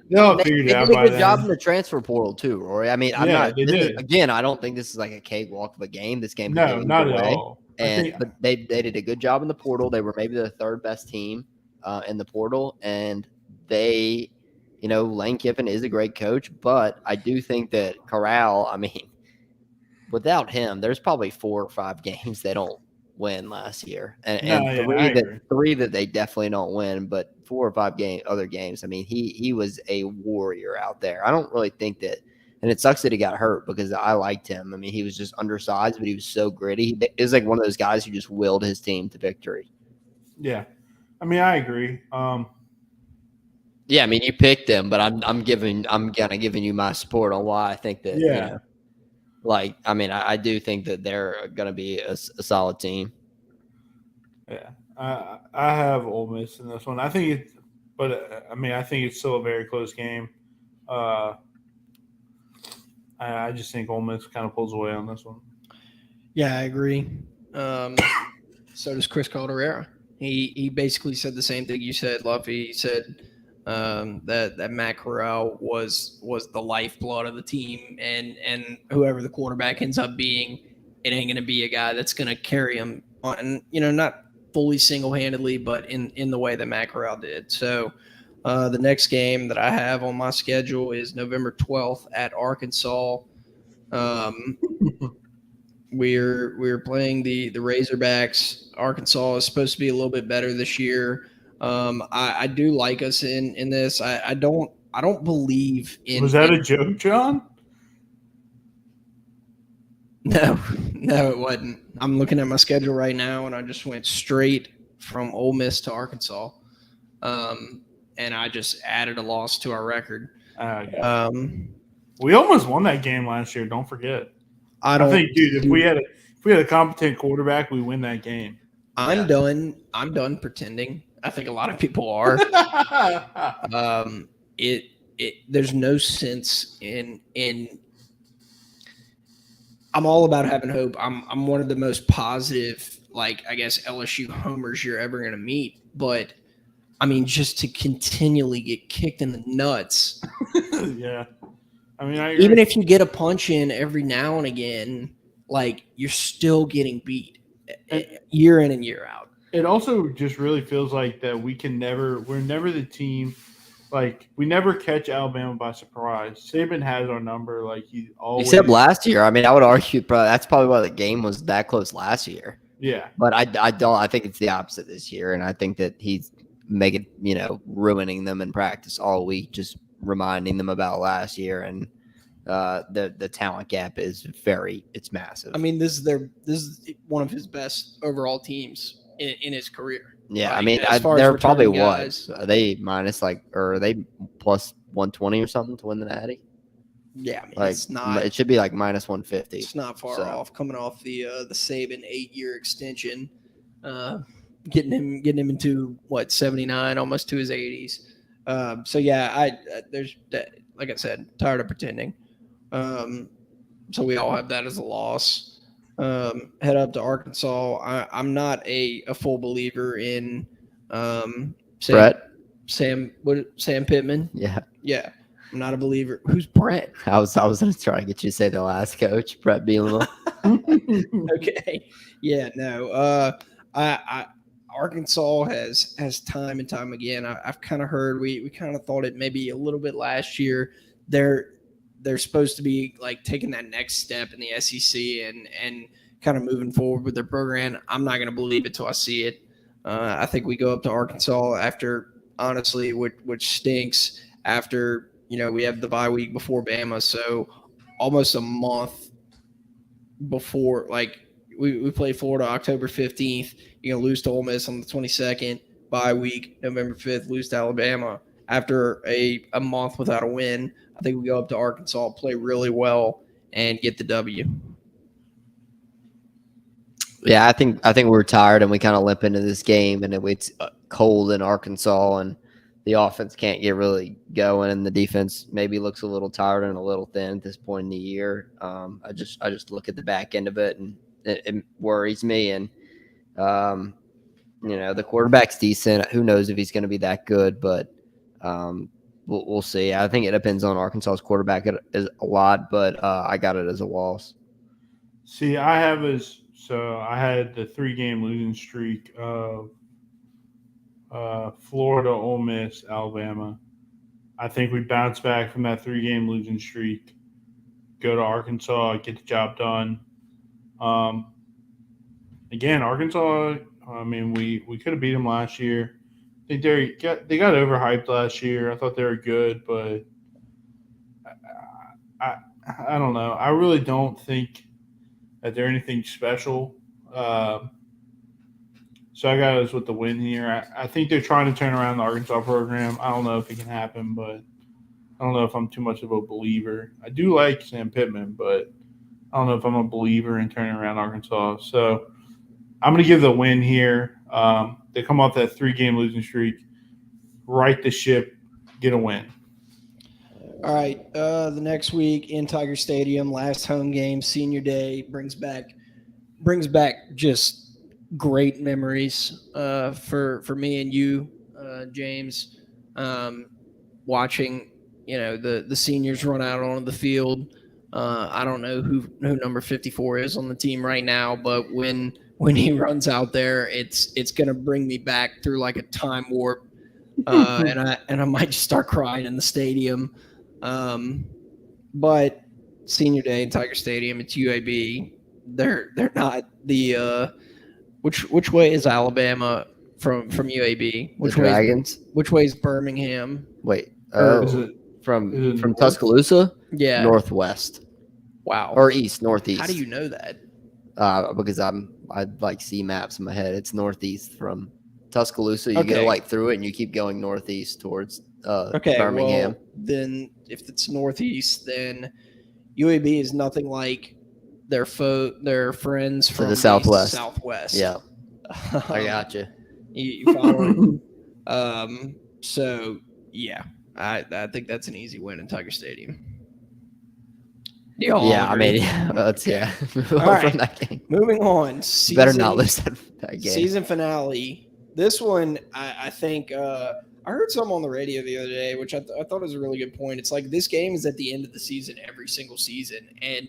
they'll figure it out by then. They did a good then. job in the transfer portal too, Rory. I don't think this is like a cakewalk of a game. This game No, not at all. But they did a good job in the portal. They were maybe the third best team in the portal, and they, Lane Kiffin is a great coach, but I do think that Corral, without him, there's probably 4 or 5 games they don't win last year, and three that they definitely don't win, but 4 or 5 other games. He was a warrior out there. I don't really think that, and it sucks that he got hurt because I liked him. He was just undersized, but he was so gritty. He was like one of those guys who just willed his team to victory. Yeah, I agree. Yeah, you picked them, but I'm kind of giving you my support on why I think that. Yeah. I do think that they're going to be a solid team. Yeah, I have Ole Miss in this one. I think it's still a very close game. I just think Ole Miss kind of pulls away on this one. Yeah, I agree. So does Chris Calderera. He basically said the same thing you said, Luffy. He said that Matt Corral was the lifeblood of the team, and whoever the quarterback ends up being, it ain't going to be a guy that's going to carry him on, not fully single-handedly, but in the way that Matt Corral did. So the next game that I have on my schedule is November 12th at Arkansas. We're playing the Razorbacks. Arkansas is supposed to be a little bit better this year. I do like us in this. I don't believe in. Was that a joke, John? No, it wasn't. I'm looking at my schedule right now, and I just went straight from Ole Miss to Arkansas, and I just added a loss to our record. We almost won that game last year. Don't forget. I think, dude, if we had a competent quarterback, we win that game. I'm done. I'm done pretending. I think a lot of people are. It there's no sense in. I'm all about having hope. I'm one of the most positive, like I guess LSU homers you're ever gonna meet. But I mean, just to continually get kicked in the nuts. Yeah. I mean, I agree. Even if you get a punch in every now and again, like you're still getting beat year in and year out. It also just really feels like that we're never the team. Like, we never catch Alabama by surprise. Saban has our number. Like, he always. Except last year. I mean, I would argue that's probably why the game was that close last year. Yeah. But I don't. I think it's the opposite this year, and I think that he's making ruining them in practice all week, just reminding them about last year, and the talent gap is it's massive. I mean, this is one of his best overall teams in his career. Yeah, like, I mean, as far as they're probably returning what guys. are they minus or are they plus 120 or something to win the Natty? Yeah, I mean, Like it's not. it should be like minus 150. It's not far So. off. Coming off the Saban 8-year extension, getting him into what 79, almost to his 80s. So yeah, there's like I said, tired of pretending. So we all have that as a loss. Head up to Arkansas. I'm not a full believer in Sam Pittman. Yeah. I'm not a believer. Who's Brett? I was going to try to get you to say the last coach, Brett Bielema. Okay. Yeah. No. Arkansas has time and time again. I've kind of heard we kind of thought it maybe a little bit last year. They're supposed to be like taking that next step in the SEC and kind of moving forward with their program. I'm not going to believe it till I see it. I think we go up to Arkansas after, honestly, which stinks after, we have the bye week before Bama. So almost a month before, like we play Florida October 15th. You're going to lose to Ole Miss on the 22nd, bye week, November 5th, lose to Alabama. After a month without a win, I think we go up to Arkansas, play really well, and get the W. Yeah, I think we're tired and we kind of limp into this game, and it's cold in Arkansas, and the offense can't get really going, and the defense maybe looks a little tired and a little thin at this point in the year. I just look at the back end of it, and it worries me. And the quarterback's decent. Who knows if he's going to be that good, but we'll see. I think it depends on Arkansas's quarterback a lot, but I got it as a loss. See, I had the 3-game losing streak of Florida, Ole Miss, Alabama. I think we bounce back from that 3-game losing streak, go to Arkansas, get the job done. Again, Arkansas, I mean, we could have beat them last year. I think they got overhyped last year. I thought they were good, but I don't know. I really don't think that they're anything special. So I got us with the win here. I think they're trying to turn around the Arkansas program. I don't know if it can happen, but I don't know if I'm too much of a believer. I do like Sam Pittman, but I don't know if I'm a believer in turning around Arkansas. So I'm going to give the win here. They come off that 3-game losing streak, right the ship, get a win. All right. The next week in Tiger Stadium, last home game, senior day, brings back just great memories for me and you, James, watching the seniors run out onto the field. I don't know who number 54 is on the team right now, but when he runs out there, it's gonna bring me back through like a time warp, and I might just start crying in the stadium. But senior day in Tiger Stadium, it's UAB. They're not the which way is Alabama from UAB? The Dragons. Which way is Birmingham? Wait, from Tuscaloosa? Yeah, northwest. Wow. Or northeast. How do you know that? Because I like see maps in my head. It's northeast from Tuscaloosa. You go like through it and you keep going northeast towards Birmingham. Well, then if it's northeast, then UAB is nothing like their friends from the southwest. Southwest. Yeah. I got you. You following? So yeah, I think that's an easy win in Tiger Stadium. Do y'all Yeah, I agree? mean, let's move All on right. from that game. Moving on. Better not lose that game. Season finale. This one, I think. I heard some on the radio the other day, which I thought was a really good point. It's like this game is at the end of the season every single season, and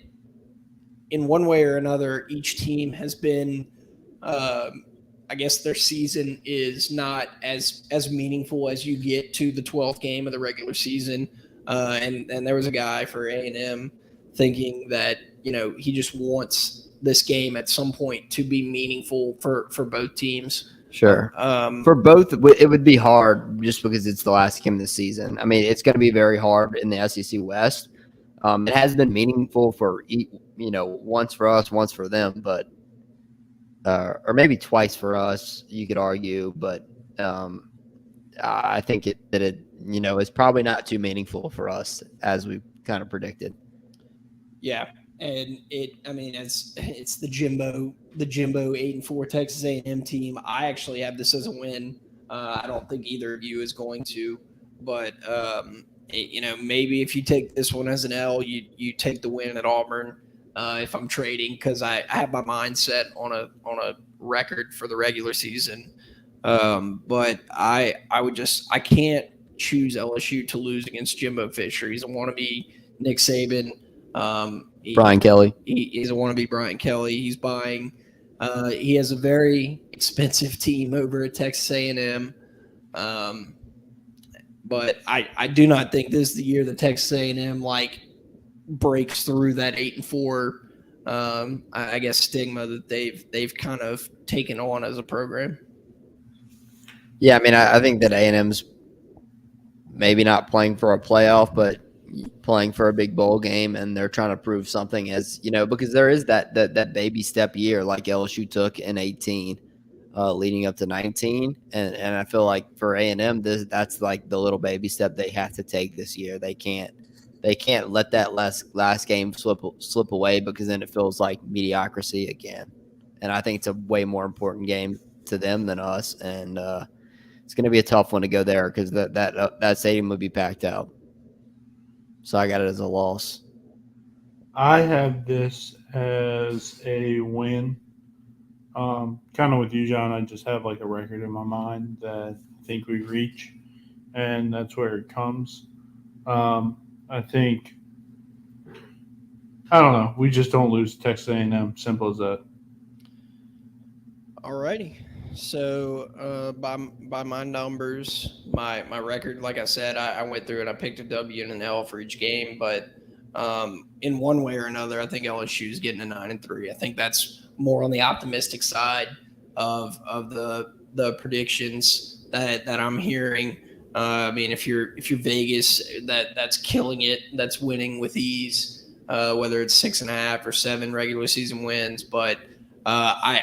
in one way or another, each team has been. I guess their season is not as meaningful as you get to the 12th game of the regular season. And there was a guy for A&M thinking that he just wants this game at some point to be meaningful for both teams. Sure. For both, it would be hard just because it's the last game of the season. I mean, it's going to be very hard in the SEC West. It has been meaningful for once for us, once for them, but or maybe twice for us, you could argue. But I think that it is probably not too meaningful for us as we kind of predicted. Yeah, and it's the Jimbo 8-4 Texas A&M team. I actually have this as a win. I don't think either of you is going to, but maybe if you take this one as an L, you take the win at Auburn. If I'm trading, because I have my mindset on a record for the regular season, but I can't choose LSU to lose against Jimbo Fisher. He's a wannabe Nick Saban. Brian Kelly. He's a wannabe Brian Kelly. He's buying. He has a very expensive team over at Texas A&M. But I do not think this is the year that Texas A&M breaks through that 8-4. I guess stigma that they've kind of taken on as a program. Yeah, I mean, I think that A&M's maybe not playing for a playoff, but playing for a big bowl game, and they're trying to prove something as because there is that baby step year like LSU took in 18, leading up to 19, and I feel like for A&M that's like the little baby step they have to take this year. They can't let that last game slip away, because then it feels like mediocrity again. And I think it's a way more important game to them than us, and it's going to be a tough one to go there because that stadium would be packed out. So I got it as a loss. I have this as a win. Kind of with you, John. I just have like a record in my mind that I think we reach, and that's where it comes. I think I don't know. We just don't lose Texas A&M. Simple as that. Alrighty. So by my numbers, my record, like I said, I went through it. I picked a W and an L for each game, but in one way or another, I think LSU is getting a 9-3. I think that's more on the optimistic side of the predictions that I'm hearing. I mean, if you're Vegas, that's killing it. That's winning with ease, whether it's 6.5 or 7 regular season wins. But I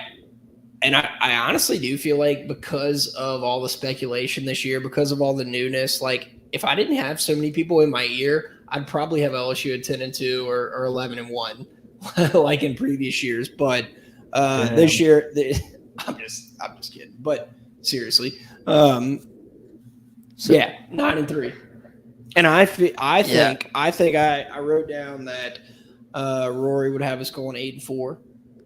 honestly do feel like because of all the speculation this year, because of all the newness, like if I didn't have so many people in my ear, I'd probably have LSU at 10-2 or 11-1, like in previous years. But this year, I'm just kidding. But seriously, yeah, 9-3. And I think I wrote down that Rory would have us going 8-4.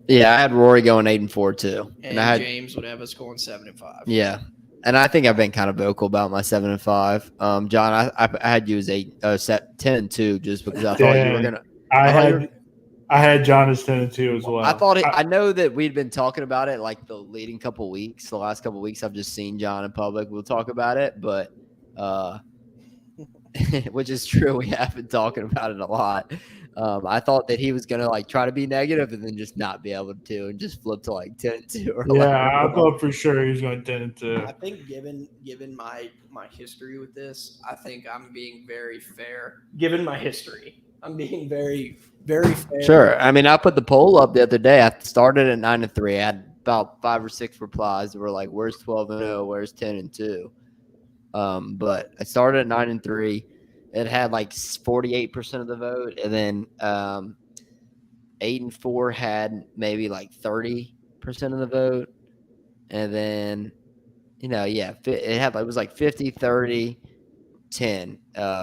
Yeah, I had Rory going 8-4 too, and I had James would have us going 7-5. Yeah, and I think I've been kind of vocal about my 7-5. John, I had you as 10-2 just because I thought you were gonna. I had John as 10-2 as well. I know that we'd been talking about it like the leading couple weeks. The last couple weeks, I've just seen John in public. We'll talk about it, but which is true. We have been talking about it a lot. I thought that he was going to try to be negative and then just not be able to and just flip to 10-2 or 11. Yeah, I thought for sure he was going 10-2. I think given my history with this, I think I'm being very fair. Given my history, I'm being very, very fair. Sure. I mean, I put the poll up the other day. I started at 9-3. I had about 5 or 6 replies that were like, "Where's 12-0? Where's 10-2?" But I started at 9-3. It had 48% of the vote, and then 8-4 had maybe 30% of the vote. And then, it was like 50, 30, 10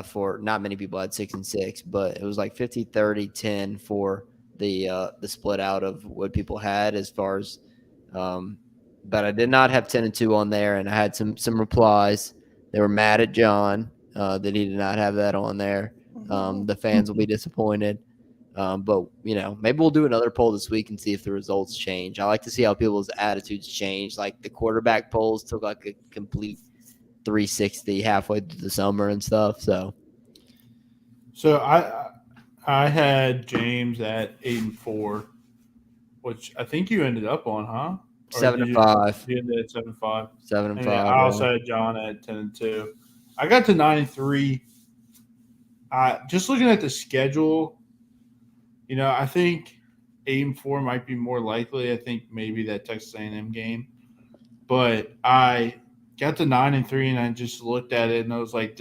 for not many people had 6 and 6, but it was like 50, 30, 10 for the split out of what people had as far as but I did not have 10 and 2 on there, and I had some replies. They were mad at John that he did not have that on there. The fans will be disappointed. But maybe we'll do another poll this week and see if the results change. I like to see how people's attitudes change. Like the quarterback polls took like a complete 360 halfway through the summer and stuff. So I had James at 8-4, which I think you ended up on, huh? Or 7-5. You ended at 7-5. 7-5. And I also had John at 10-2. I got to 9-3. Just looking at the schedule, I think 8-4 might be more likely. I think maybe that Texas A&M game, but I got to 9-3, and I just looked at it, and I was like,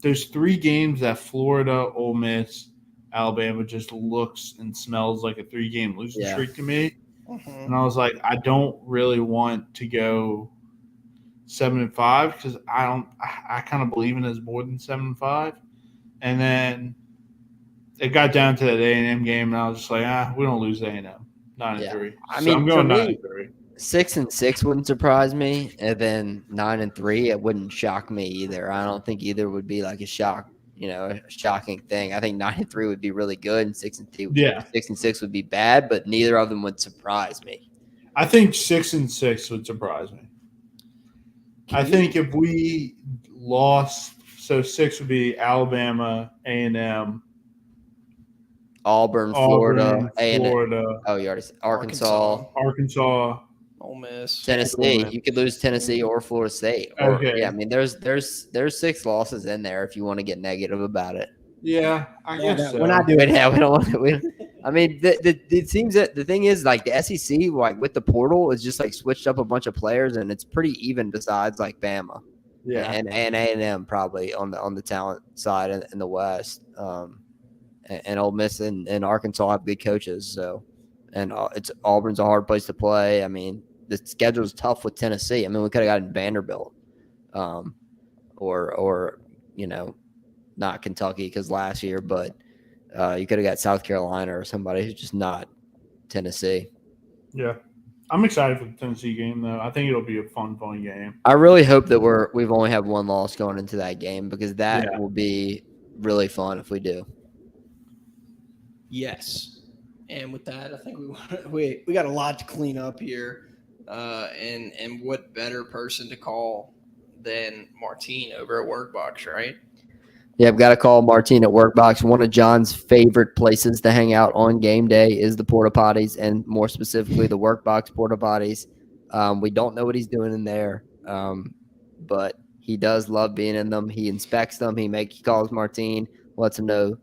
there's 3 games that Florida, Ole Miss, Alabama just looks and smells like a 3-game losing streak to me. And I was like, I don't really want to go 7-5 because I kind of believe in it as more than 7-5. And then it got down to that A&M game, and I was just like, we don't lose A&M. 9-3. I So mean, I'm going for me, 9-3. 6 and 6 wouldn't surprise me, and then 9 and 3, it wouldn't shock me either. I don't think either would be like a shocking thing. I think 9 and 3 would be really good, and 6 and 6 would be bad, but neither of them would surprise me. I think 6 and 6 would surprise me. I think if we lost, so 6 would be Alabama, A&M, Auburn, Florida, Florida. Oh, you already said Arkansas, Ole Miss, Tennessee. You could lose Tennessee or Florida State. Okay. Yeah, I mean, there's 6 losses in there if you want to get negative about it. Yeah, I guess so. We're not doing that. We don't want to. I mean, it seems that the thing is like the SEC, like with the portal, is just like switched up a bunch of players, and it's pretty even besides like Bama, and A&M probably on the talent side in the West. And Ole Miss and Arkansas have good coaches. So, and Auburn's a hard place to play. I mean, the schedule is tough with Tennessee. I mean, we could have gotten Vanderbilt, or not Kentucky because last year, but you could have got South Carolina or somebody who's just not Tennessee. Yeah. I'm excited for the Tennessee game, though. I think it'll be a fun game. I really hope that we've only have one loss going into that game because that will be really fun if we do. Yes. And with that, I think we got a lot to clean up here. And what better person to call than Martine over at Workbox, right? Yeah, I've got to call Martine at Workbox. One of John's favorite places to hang out on game day is the porta potties, and more specifically the Workbox porta potties. We don't know what he's doing in there, but he does love being in them. He inspects them. He calls Martine, lets him know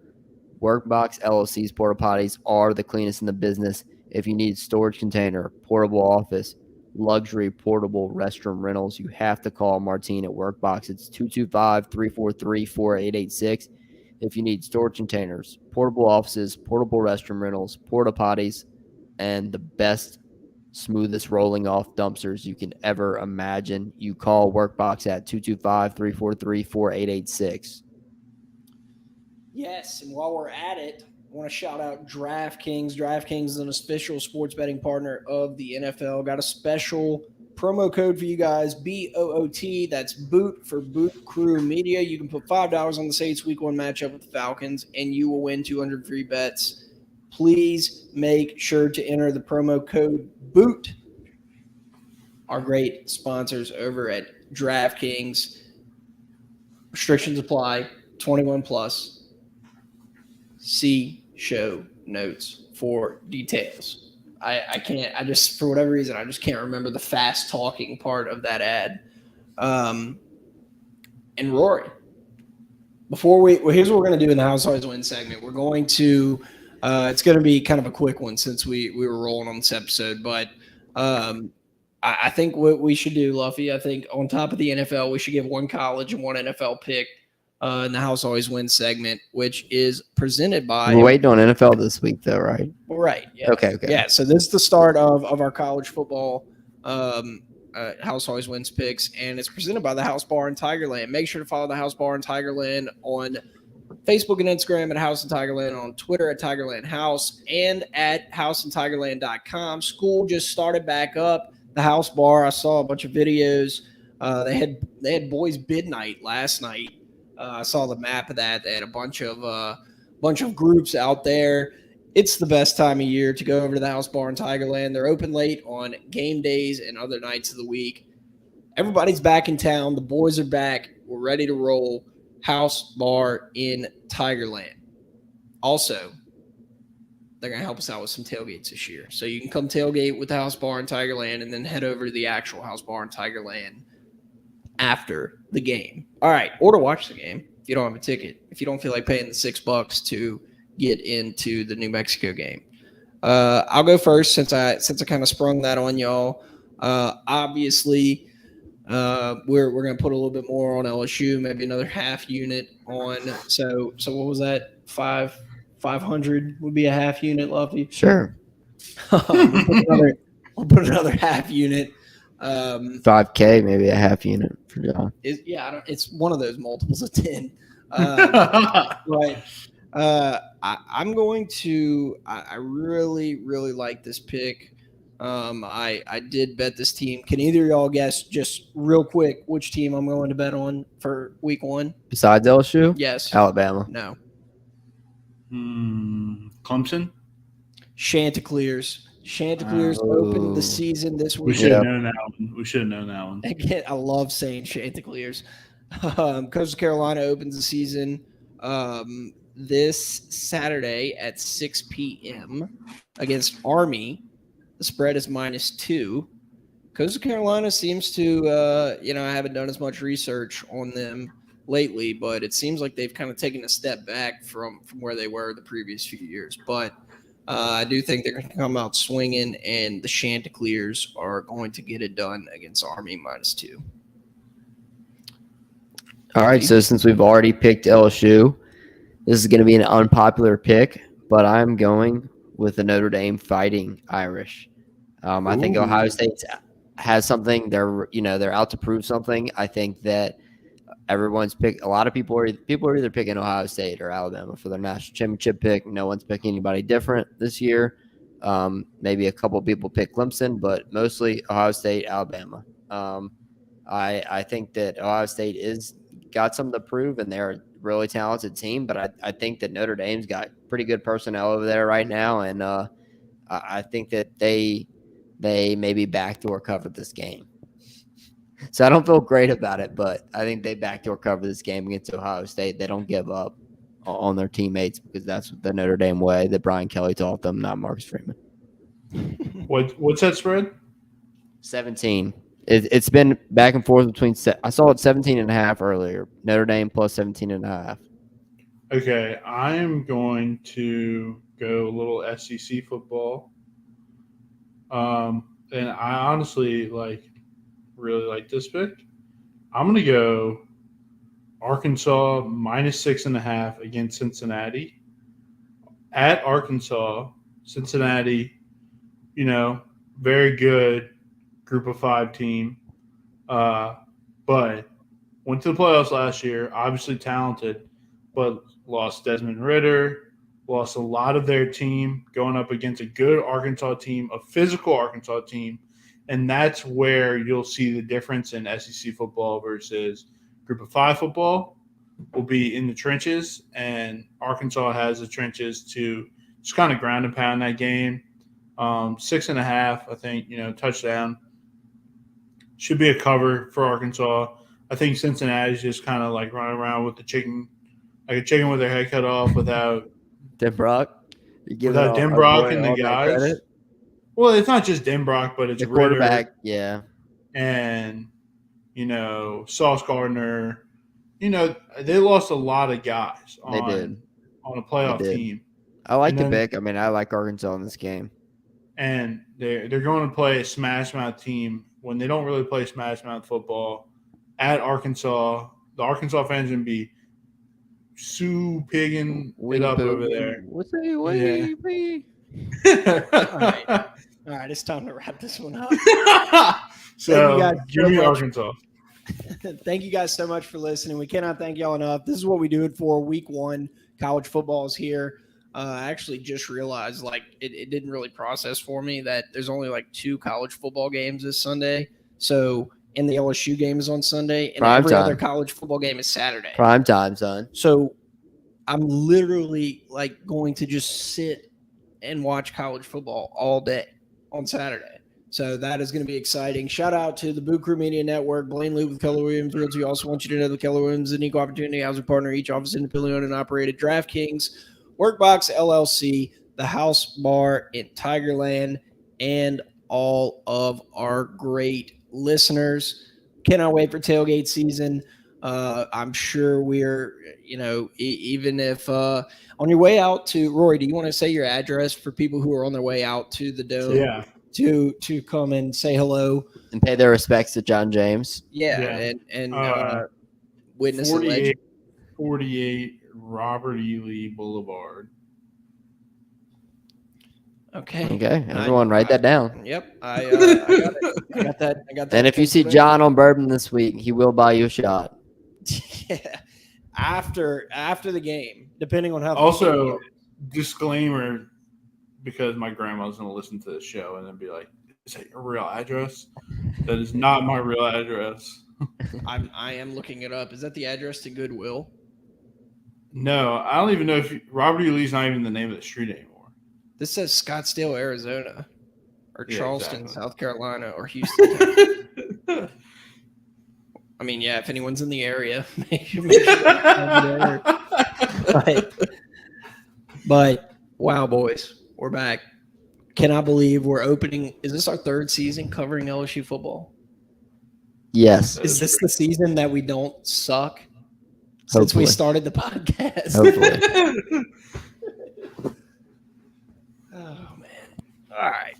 Workbox LLC's porta potties are the cleanest in the business. If you need storage container, portable office, luxury portable restroom rentals, you have to call Martine at Workbox. It's 225-343-4886. If you need storage containers, portable offices, portable restroom rentals, porta potties, and the best, smoothest rolling off dumpsters you can ever imagine, you call Workbox at 225-343-4886. Yes, and while we're at it, I want to shout out DraftKings. DraftKings is an official sports betting partner of the NFL. Got a special promo code for you guys, BOOT. That's Boot for Boot Crew Media. You can put $5 on the Saints Week 1 matchup with the Falcons, and you will win 200 free bets. Please make sure to enter the promo code BOOT. Our great sponsors over at DraftKings. Restrictions apply. 21 plus. See show notes for details. I can't. I just, for whatever reason, I just can't remember the fast talking part of that ad. And Rory, here's what we're going to do in the House Always Wins segment. We're going to, it's going to be kind of a quick one since we were rolling on this episode, but I think what we should do, Luffy, I think on top of the NFL, we should give one college and one NFL pick in the House Always Wins segment, which is presented by. We're waiting on NFL this week, though, right? Right. Yeah. Okay. Yeah. So this is the start of our college football House Always Wins Picks, and it's presented by the House Bar in Tigerland. Make sure to follow the House Bar in Tigerland on Facebook and Instagram at House in Tigerland, on Twitter at Tigerland House, and at houseandtigerland.com. School just started back up. The House Bar, I saw a bunch of videos. They had boys bid night last night. I saw the map of that. They had a bunch of groups out there. It's the best time of year to go over to the House Bar in Tigerland. They're open late on game days and other nights of the week. Everybody's back in town. The boys are back. We're ready to roll. House Bar in Tigerland. Also, they're going to help us out with some tailgates this year. So you can come tailgate with the House Bar in Tigerland and then head over to the actual House Bar in Tigerland after the game. All right, or to watch the game if you don't have a ticket. If you don't feel like paying the $6 to get into the New Mexico game. I'll go first since I kind of sprung that on y'all. Obviously, we're going to put a little bit more on LSU, maybe another half unit on. So what was that? 500 would be a half unit, Luffy. Sure. We'll put another half unit. 5K, maybe a half unit for John. It's one of those multiples of 10. But I'm going to. I really, really like this pick. I did bet this team. Can either of y'all guess just real quick which team I'm going to bet on for week 1? Besides LSU? Yes. Alabama. No. Clemson? Chanticleers. Chanticleers opened the season this week. We should have known that one. Again, I love saying Chanticleers. Coastal Carolina opens the season this Saturday at 6 p.m. against Army. The spread is -2. Coastal Carolina seems to, I haven't done as much research on them lately, but it seems like they've kind of taken a step back from where they were the previous few years. But I do think they're going to come out swinging, and the Chanticleers are going to get it done against Army -2. All right, so since we've already picked LSU, this is going to be an unpopular pick, but I'm going with the Notre Dame Fighting Irish. I think Ohio State has something. They're out to prove something. I think that everyone's picked. A lot of people are either picking Ohio State or Alabama for their national championship pick. No one's picking anybody different this year. Maybe a couple of people pick Clemson, but mostly Ohio State, Alabama. I think that Ohio State is got something to prove, and they're a really talented team. But I think that Notre Dame's got pretty good personnel over there right now, and I think that they maybe backdoor cover this game. So I don't feel great about it, but I think they backdoor cover this game against Ohio State. They don't give up on their teammates because that's the Notre Dame way that Brian Kelly taught them, not Marcus Freeman. What's that spread? 17. It's been back and forth between. I saw it 17.5 earlier. Notre Dame plus 17.5. Okay, I am going to go a little SEC football. And I honestly really like this pick. I'm going to go Arkansas -6.5 against Cincinnati. At Arkansas, Cincinnati, very good group of 5 team. But went to the playoffs last year, obviously talented, but lost Desmond Ritter, lost a lot of their team going up against a good Arkansas team, a physical Arkansas team. And that's where you'll see the difference in SEC football versus group of 5 football will be in the trenches. And Arkansas has the trenches to just kind of ground and pound that game. 6.5, I think, touchdown. Should be a cover for Arkansas. I think Cincinnati's just kind of running around with the chicken, like a chicken with their head cut off without Denbrock. Without Denbrock and the guys. Well, it's not just Denbrock, but it's the quarterback. Ritter, yeah, and Sauce Gardner. They lost a lot of guys on a playoff team. I like the pick. I mean, I like Arkansas in this game. And they're going to play a smash mouth team when they don't really play smash mouth football at Arkansas. The Arkansas fans going to be pigging it up over there. What's that? All right. All right, it's time to wrap this one up. So guys give so me much. Arkansas. Thank you guys so much for listening. We cannot thank y'all enough. This is what we do it for. Week 1, college football is here. I actually just realized, like, it didn't really process for me that there's only like 2 college football games this Sunday. So, and the LSU game is on Sunday, and Prime every time. other college football game is Saturday. Prime time, son. So, I'm literally like going to just sit and watch college football all day on Saturday. So that is going to be exciting. Shout out to the Boo Crew Media Network, Blaine Luke with Keller Williams Realty. We also want you to know that Keller Williams is an equal opportunity housing partner, each office independently owned and operated. DraftKings, Workbox LLC, the House Bar in Tigerland, and all of our great listeners. Cannot wait for tailgate season. I'm sure we're, even if on your way out to Rory, do you want to say your address for people who are on their way out to the Dome? Yeah. To come and say hello And pay their respects to John James. Yeah. And witness a 48, legend. 48 Robert E. Lee Boulevard. Okay. Okay, everyone write that down. Yep. I got it. I got that. And if you see John on Bourbon this week, he will buy you a shot. Yeah. After the game, depending on how. Also, disclaimer, because my grandma's going to listen to this show and then be like, is that your real address? That is not my real address. I am looking it up. Is that the address to Goodwill? No, I don't even know if Robert E. Lee's not even the name of the street anymore. This says Scottsdale, Arizona, or Yeah, Charleston, exactly. South Carolina, or Houston. I mean, yeah, if anyone's in the area, make sure but wow, boys, we're back. Cannot believe we're opening. Is this our 3rd season covering LSU football? Yes. Is this the season that we don't suck since Hopefully. we started the podcast? Hopefully. Oh, man. All right.